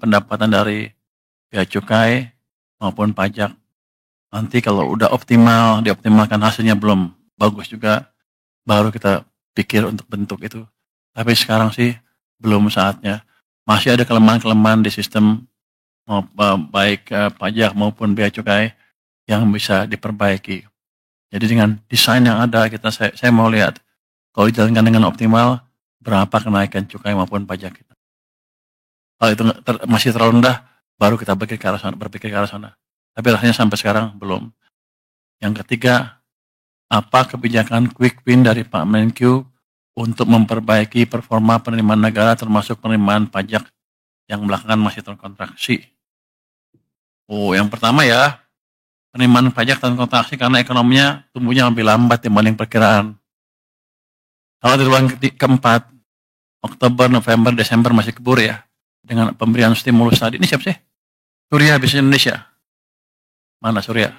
pendapatan dari bea cukai maupun pajak. Nanti kalau udah optimal, dioptimalkan hasilnya belum bagus juga, baru kita pikir untuk bentuk itu. Tapi sekarang sih belum saatnya. Masih ada kelemahan-kelemahan di sistem baik pajak maupun bea cukai yang bisa diperbaiki. Jadi dengan desain yang ada saya mau lihat kalau dijalankan dengan optimal berapa kenaikan cukai maupun pajak kita. Kalau itu masih terlalu rendah, baru kita berpikir ke arah sana. Tapi rasanya sampai sekarang belum. Yang ketiga, apa kebijakan quick win dari Pak Menkyu untuk memperbaiki performa penerimaan negara termasuk penerimaan pajak yang belakangan masih terkontraksi? Yang pertama ya, penerimaan pajak terkontraksi karena ekonominya tumbuhnya lebih lambat dibanding perkiraan. Kalau di bulan keempat, Oktober, November, Desember masih kebur ya, dengan pemberian stimulus tadi. Ini siapa sih? Surya Bisnis Indonesia. Mana Surya?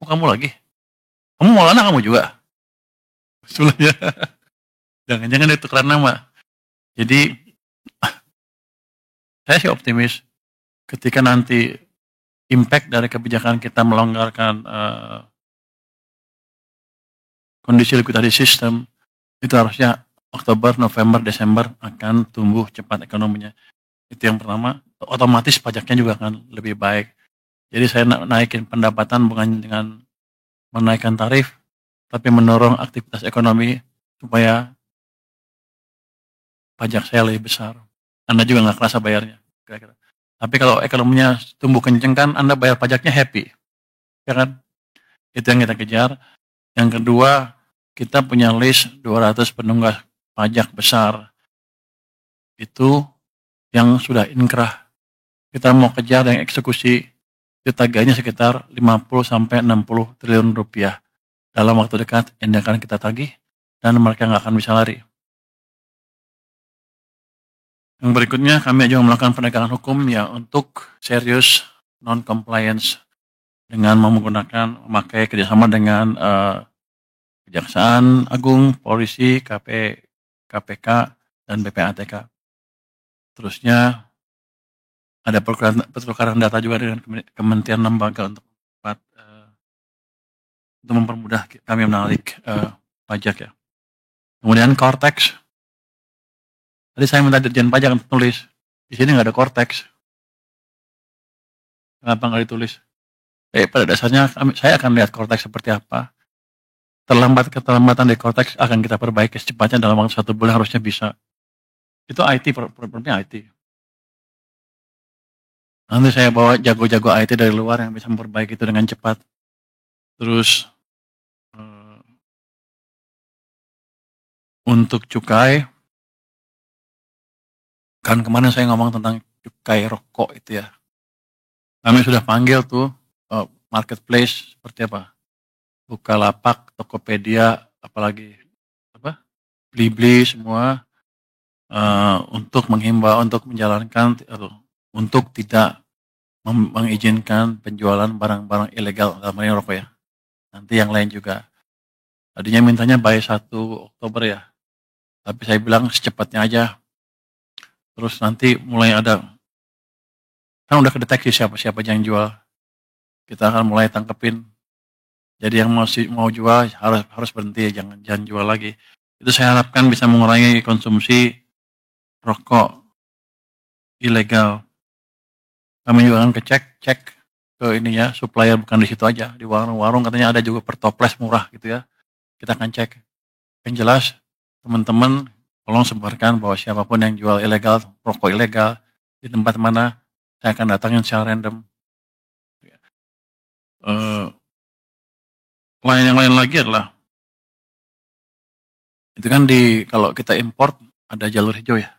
Kamu lagi? Kamu Maulana kamu juga? Sebenarnya. Jangan-jangan itu karena nama. Jadi, saya sih optimis ketika nanti impact dari kebijakan kita melonggarkan kondisi likuidasi sistem, itu harusnya Oktober, November, Desember akan tumbuh cepat ekonominya. Itu yang pertama. Otomatis pajaknya juga akan lebih baik. Jadi saya naikin pendapatan bukan dengan menaikkan tarif, tapi mendorong aktivitas ekonomi supaya pajak saya lebih besar. Anda juga nggak kerasa bayarnya, kira-kira. Tapi kalau ekonominya tumbuh kenceng kan, Anda bayar pajaknya happy, ya kan? Itu yang kita kejar. Yang kedua, kita punya list 200 penunggak pajak besar. Itu yang sudah inkrah. Kita mau kejar yang eksekusi, itu tagihannya sekitar 50-60 triliun rupiah. Dalam waktu dekat, ini akan kita tagih, dan mereka nggak akan bisa lari. Yang berikutnya, kami juga melakukan penegakan hukum ya untuk serious non-compliance dengan memakai kerjasama dengan Kejaksaan Agung, Polisi, KPK, dan BPATK. Terusnya, ada pertukaran data juga dengan Kementerian Lembaga untuk mempermudah kami menarik pajak ya. Kemudian Cortex. Tadi saya minta Dirjen Pajak untuk tulis. Di sini nggak ada Cortex. Kenapa nggak ditulis? Pada dasarnya saya akan lihat Cortex seperti apa. Keterlambatan di Cortex akan kita perbaiki secepatnya dalam waktu 1 bulan harusnya bisa. Itu IT, problemnya IT. Nanti saya bawa jago-jago IT dari luar yang bisa memperbaiki itu dengan cepat. Terus untuk cukai, kan kemarin saya ngomong tentang cukai rokok itu ya. Kami sudah panggil tuh marketplace seperti apa? Bukalapak, Tokopedia, apalagi Blibli semua untuk menghimbau, untuk menjalankan, untuk tidak mengizinkan penjualan barang-barang ilegal dalam hal ini rokok ya. Nanti yang lain juga. Tadinya mintanya by 1 Oktober ya. Tapi saya bilang secepatnya aja. Terus nanti mulai ada, kan udah kedeteksi siapa-siapa yang jual. Kita akan mulai tangkepin. Jadi yang mau jual harus berhenti, jangan jual lagi. Itu saya harapkan bisa mengurangi konsumsi rokok ilegal. Kami juga akan cek ke ini ya, supplier bukan di situ aja, di warung-warung katanya ada juga pertoples murah gitu ya. Kita akan cek. Yang jelas teman-teman tolong sebarkan bahwa siapapun yang jual ilegal, rokok ilegal di tempat mana, saya akan datangin secara random. Yang lain lagi adalah itu kan kalau kita import ada jalur hijau ya.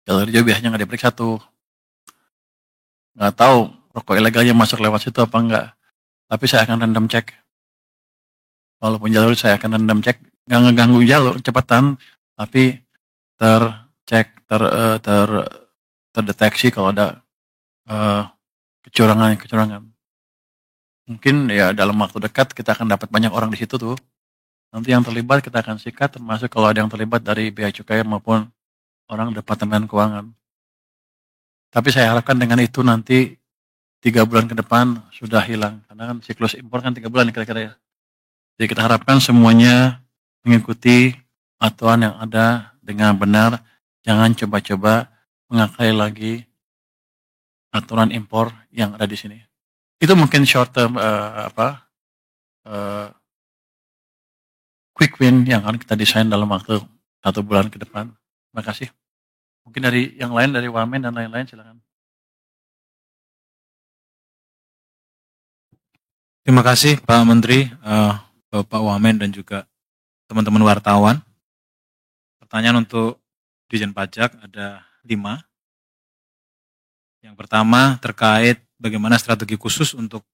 Jalur hijau biasanya nggak diperiksa tuh. Nggak tahu rokok ilegalnya masuk lewat situ apa enggak. Tapi saya akan random cek. Walaupun jalur saya akan random cek, nggak ngeganggu jalur cepatan, tapi terdeteksi kalau ada kecurangan. Mungkin ya dalam waktu dekat kita akan dapat banyak orang di situ tuh. Nanti yang terlibat kita akan sikat, termasuk kalau ada yang terlibat dari Bea Cukai maupun orang Departemen Keuangan. Tapi saya harapkan dengan itu nanti 3 bulan ke depan sudah hilang. Karena kan siklus impor kan 3 bulan kira-kira ya. Jadi kita harapkan semuanya mengikuti aturan yang ada dengan benar. Jangan coba-coba mengakali lagi aturan impor yang ada di sini. Itu mungkin short term quick win yang akan kita desain dalam waktu 1 bulan ke depan. Terima kasih. Mungkin dari yang lain, dari Wamen dan lain-lain, silakan. Terima kasih Pak Menteri, Bapak Wamen dan juga teman-teman wartawan. Pertanyaan untuk Dirjen Pajak ada 5. Yang pertama terkait bagaimana strategi khusus untuk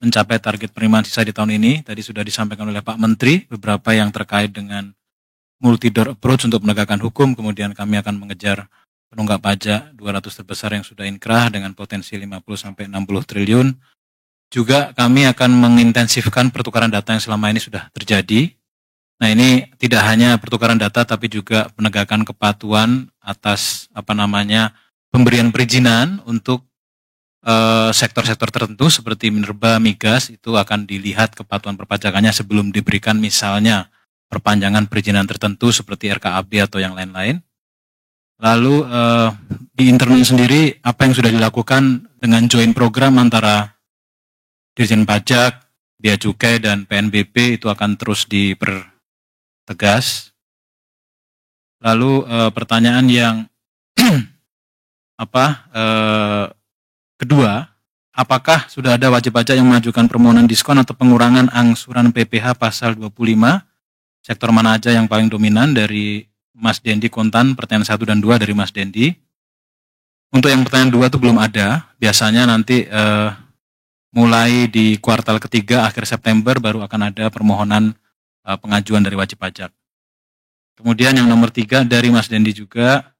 mencapai target penerimaan sisa di tahun ini. Tadi sudah disampaikan oleh Pak Menteri, beberapa yang terkait dengan multi-door approach untuk menegakkan hukum, kemudian kami akan mengejar penunggak pajak 200 terbesar yang sudah inkrah dengan potensi 50-60 triliun. Juga kami akan mengintensifkan pertukaran data yang selama ini sudah terjadi. Nah ini tidak hanya pertukaran data tapi juga penegakan kepatuhan atas pemberian perizinan untuk sektor-sektor tertentu seperti minerba, migas, itu akan dilihat kepatuhan perpajakannya sebelum diberikan misalnya perpanjangan perizinan tertentu seperti RKAB atau yang lain-lain. Lalu di internal sendiri apa yang sudah dilakukan dengan joint program antara Dirjen Pajak, bea cukai dan PNBP itu akan terus dipertegas. Lalu pertanyaan yang kedua, apakah sudah ada wajib pajak yang mengajukan permohonan diskon atau pengurangan angsuran PPh pasal 25? Sektor mana aja yang paling dominan? Dari Mas Dendi Kontan, pertanyaan 1 dan 2 dari Mas Dendi. Untuk yang pertanyaan 2 itu belum ada, biasanya nanti mulai di kuartal ketiga akhir September baru akan ada permohonan pengajuan dari wajib pajak. Kemudian yang nomor 3 dari Mas Dendi juga,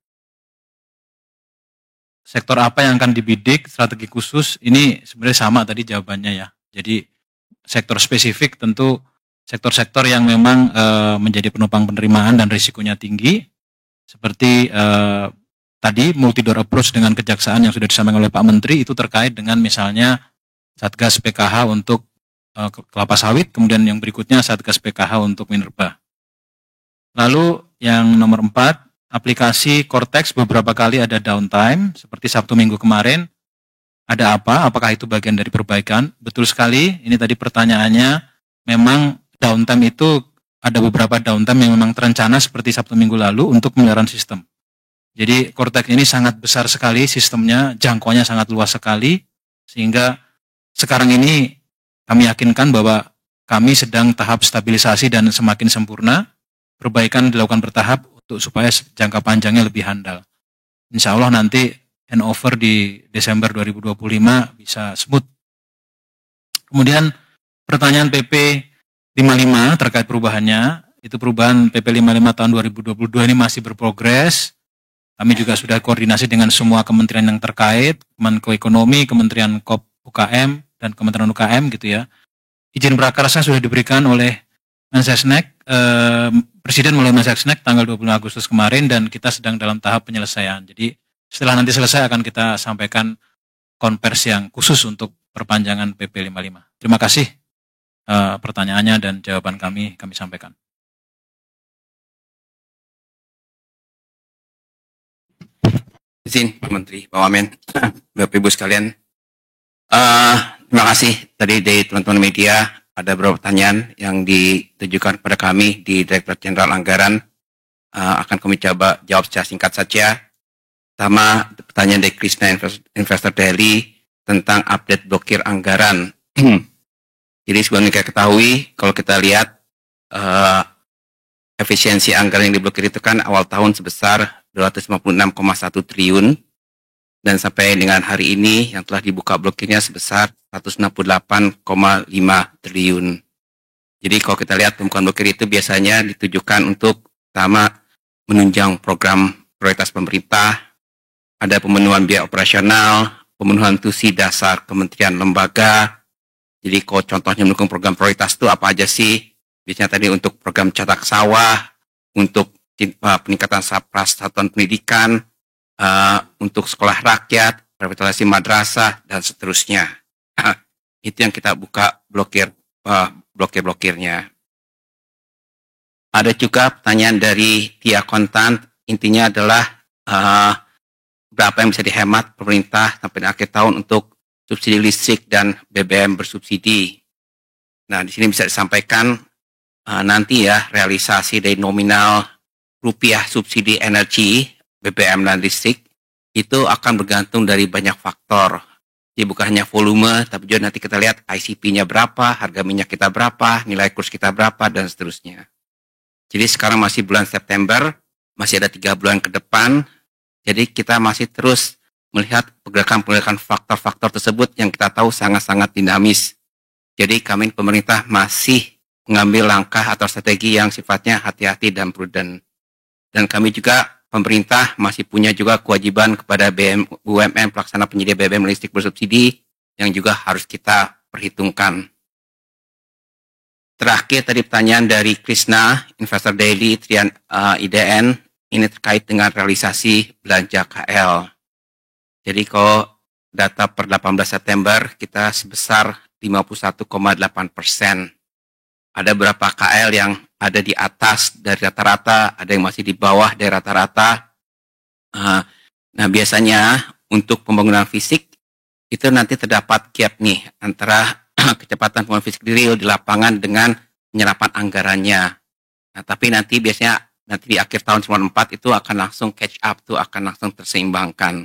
sektor apa yang akan dibidik strategi khusus? Ini sebenarnya sama tadi jawabannya ya. Jadi sektor spesifik tentu sektor-sektor yang memang menjadi penopang penerimaan dan risikonya tinggi, seperti tadi multi-door approach dengan kejaksaan yang sudah disampaikan oleh Pak Menteri, itu terkait dengan misalnya Satgas PKH untuk kelapa sawit, kemudian yang berikutnya Satgas PKH untuk minerba. Lalu yang nomor 4, aplikasi Cortex beberapa kali ada downtime, seperti Sabtu Minggu kemarin. Ada apa? Apakah itu bagian dari perbaikan? Betul sekali, ini tadi pertanyaannya, memang downtime itu ada beberapa downtime yang memang terencana seperti Sabtu Minggu lalu untuk pemeliharaan sistem. Jadi Cortex ini sangat besar sekali sistemnya, jangkauannya sangat luas sekali, sehingga sekarang ini kami yakinkan bahwa kami sedang tahap stabilisasi dan semakin sempurna, perbaikan dilakukan bertahap untuk supaya jangka panjangnya lebih handal. Insya Allah nanti handover di Desember 2025 bisa smooth. Kemudian pertanyaan PP 55 terkait perubahannya, itu perubahan PP 55 tahun 2022 ini masih berprogres. Kami juga sudah koordinasi dengan semua kementerian yang terkait, Menko Ekonomi, Kementerian UKM, dan Kementerian UKM gitu ya. Izin prakarsa sudah diberikan oleh Mensesnek, Presiden melalui Mensesnek tanggal 20 Agustus kemarin, dan kita sedang dalam tahap penyelesaian. Jadi setelah nanti selesai akan kita sampaikan konversi yang khusus untuk perpanjangan PP 55. Terima kasih pertanyaannya dan jawaban kami sampaikan. Izin Pak Menteri, Pak Wamen, Bapak Ibu sekalian. Terima kasih tadi dari teman-teman media. Ada beberapa pertanyaan yang ditujukan kepada kami di Direktorat Jenderal Anggaran. Akan kami coba jawab secara singkat saja. Pertama, pertanyaan dari Krishna Investor Daily tentang update blokir anggaran. Jadi sebelum kita ketahui, kalau kita lihat efisiensi anggaran yang diblokir itu kan awal tahun sebesar 256,1 triliun, dan sampai dengan hari ini yang telah dibuka blokirnya sebesar 168,5 triliun. Jadi kalau kita lihat pembukaan blokir itu biasanya ditujukan untuk pertama menunjang program prioritas pemerintah, ada pemenuhan biaya operasional, pemenuhan tusi dasar kementerian lembaga. Jadi kalau contohnya mendukung program prioritas itu apa aja sih? Biasanya tadi untuk program catak sawah, untuk peningkatan satuan pendidikan, untuk sekolah rakyat, revitalisasi madrasah, dan seterusnya. Itu yang kita buka blokirnya. Ada juga pertanyaan dari Tia Kontan, intinya adalah berapa yang bisa dihemat pemerintah sampai akhir tahun untuk subsidi listrik dan BBM bersubsidi. Nah, di sini bisa disampaikan nanti ya realisasi dari nominal rupiah subsidi energi BBM dan listrik itu akan bergantung dari banyak faktor. Jadi bukan hanya volume, tapi juga nanti kita lihat ICP-nya berapa, harga minyak kita berapa, nilai kurs kita berapa, dan seterusnya. Jadi sekarang masih bulan September, masih ada 3 bulan ke depan, jadi kita masih terus melihat pergerakan faktor-faktor tersebut yang kita tahu sangat-sangat dinamis. Jadi kami pemerintah masih mengambil langkah atau strategi yang sifatnya hati-hati dan prudent. Dan kami juga pemerintah masih punya juga kewajiban kepada BUMN pelaksana penyedia BBM listrik bersubsidi yang juga harus kita perhitungkan. Terakhir tadi pertanyaan dari Krishna, Investor Daily, Trian IDN, ini terkait dengan realisasi belanja KL. Jadi kalau data per 18 September kita sebesar 51,8%. Ada beberapa KL yang ada di atas dari rata-rata, ada yang masih di bawah dari rata-rata. Nah biasanya untuk pembangunan fisik itu nanti terdapat gap nih antara kecepatan pembangunan fisik real di lapangan dengan penyerapan anggarannya. Nah, tapi nanti biasanya nanti di akhir tahun 94 itu akan langsung catch up tuh, akan langsung terseimbangkan.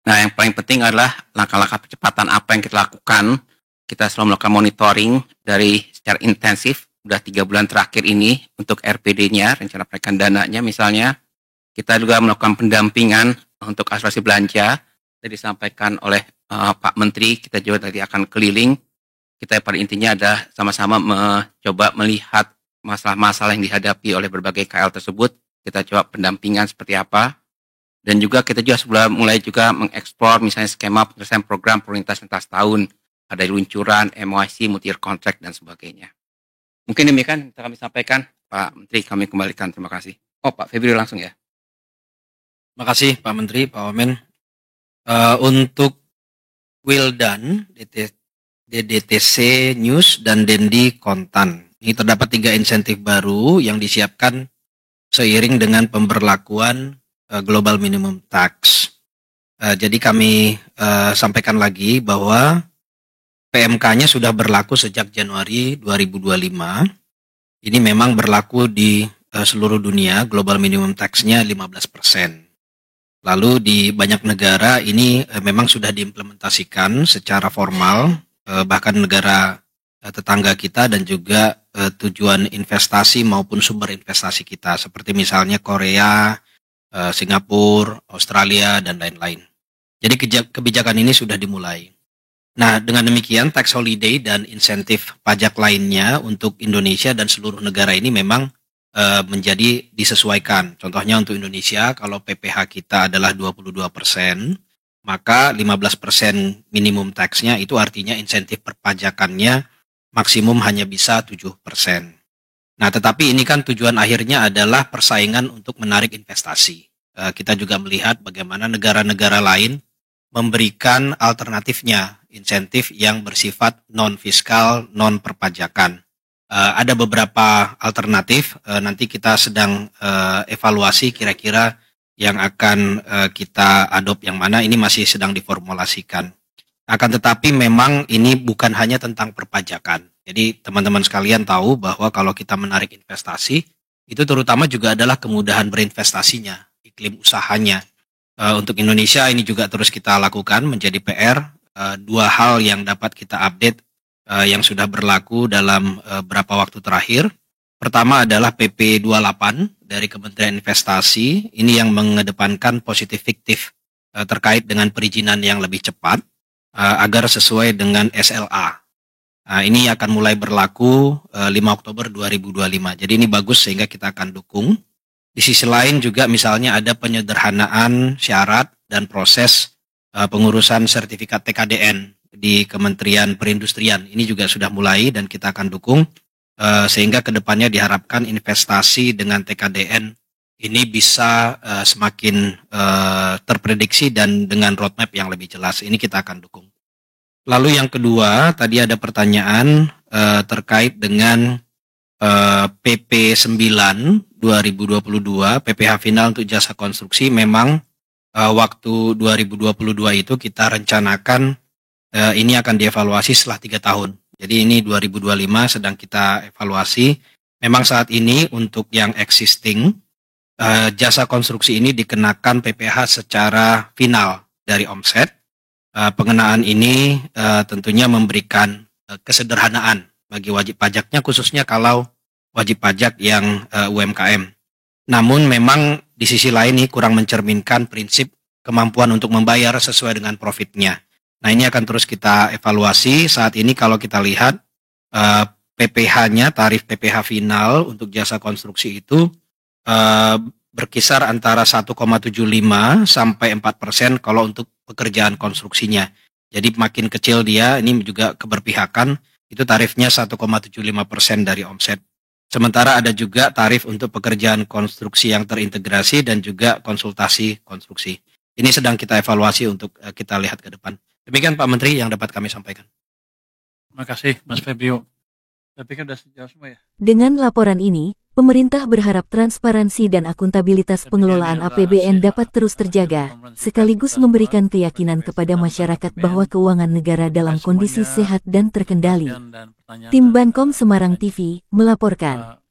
Nah, yang paling penting adalah langkah-langkah percepatan apa yang kita lakukan. Kita selalu melakukan monitoring dari secara intensif, udah 3 bulan terakhir ini untuk RPD-nya, rencana penaikan dananya misalnya. Kita juga melakukan pendampingan untuk asuransi belanja. Tadi disampaikan oleh Pak Menteri, kita juga tadi akan keliling. Kita pada intinya ada sama-sama mencoba melihat masalah-masalah yang dihadapi oleh berbagai KL tersebut. Kita coba pendampingan seperti apa. Dan juga kita juga sudah mulai juga mengeksplor misalnya skema penyelesaian program prioritas lintas tahun. Ada luncuran, MOIC, multi-year contract, dan sebagainya. Mungkin demikian yang kami sampaikan. Pak Menteri, kami kembalikan. Terima kasih. Oh, Pak Febrio langsung ya. Terima kasih Pak Menteri, Pak Wamen. Untuk Wildan, DDTC News, dan Dendi Kontan. Ini terdapat 3 insentif baru yang disiapkan seiring dengan pemberlakuan Global Minimum Tax. Jadi kami sampaikan lagi bahwa PMK-nya sudah berlaku sejak Januari 2025. Ini memang berlaku di seluruh dunia, Global Minimum Tax-nya 15%. Lalu di banyak negara ini memang sudah diimplementasikan secara formal, bahkan negara tetangga kita dan juga tujuan investasi maupun sumber investasi kita, seperti misalnya Korea, Singapura, Australia, dan lain-lain. Jadi kebijakan ini sudah dimulai. Nah, dengan demikian tax holiday dan insentif pajak lainnya untuk Indonesia dan seluruh negara ini memang menjadi disesuaikan. Contohnya untuk Indonesia, kalau PPh kita adalah 22%, maka 15% minimum tax-nya itu artinya insentif perpajakannya maksimum hanya bisa 7%. Nah, tetapi ini kan tujuan akhirnya adalah persaingan untuk menarik investasi. Kita juga melihat bagaimana negara-negara lain memberikan alternatifnya, insentif yang bersifat non-fiskal, non-perpajakan. Ada beberapa alternatif, nanti kita sedang evaluasi kira-kira yang akan kita adopt yang mana, ini masih sedang diformulasikan. Akan tetapi memang ini bukan hanya tentang perpajakan. Jadi teman-teman sekalian tahu bahwa kalau kita menarik investasi, itu terutama juga adalah kemudahan berinvestasinya, iklim usahanya. Untuk Indonesia ini juga terus kita lakukan menjadi PR. 2 hal yang dapat kita update yang sudah berlaku dalam beberapa waktu terakhir. Pertama adalah PP 28 dari Kementerian Investasi, ini yang mengedepankan positif fiktif terkait dengan perizinan yang lebih cepat agar sesuai dengan SLA. Ini akan mulai berlaku 5 Oktober 2025. Jadi ini bagus sehingga kita akan dukung. Di sisi lain juga misalnya ada penyederhanaan syarat dan proses pengurusan sertifikat TKDN di Kementerian Perindustrian. Ini juga sudah mulai dan kita akan dukung sehingga kedepannya diharapkan investasi dengan TKDN ini bisa semakin terprediksi dan dengan roadmap yang lebih jelas. Ini kita akan dukung. Lalu yang kedua, tadi ada pertanyaan terkait dengan PP 9 2022, PPh final untuk jasa konstruksi. Memang waktu 2022 itu kita rencanakan ini akan dievaluasi setelah 3 tahun. Jadi ini 2025 sedang kita evaluasi. Memang saat ini untuk yang existing, jasa konstruksi ini dikenakan PPh secara final dari omset. Pengenaan ini tentunya memberikan kesederhanaan bagi wajib pajaknya, khususnya kalau wajib pajak yang UMKM. Namun memang di sisi lain ini kurang mencerminkan prinsip kemampuan untuk membayar sesuai dengan profitnya. Nah, ini akan terus kita evaluasi. Saat ini kalau kita lihat PPh-nya, tarif PPh final untuk jasa konstruksi itu berkisar antara 1,75 sampai 4% kalau untuk pekerjaan konstruksinya. Jadi makin kecil dia, ini juga keberpihakan, itu tarifnya 1,75% dari omset. Sementara ada juga tarif untuk pekerjaan konstruksi yang terintegrasi dan juga konsultasi konstruksi. Ini sedang kita evaluasi untuk kita lihat ke depan. Demikian Pak Menteri yang dapat kami sampaikan. Terima kasih Mas Febrio. Saya pikir sudah jawab semua ya. Dengan laporan ini, pemerintah berharap transparansi dan akuntabilitas pengelolaan APBN dapat terus terjaga, sekaligus memberikan keyakinan kepada masyarakat bahwa keuangan negara dalam kondisi sehat dan terkendali. Dan pertanyaan Tim Bankom Semarang TV melaporkan.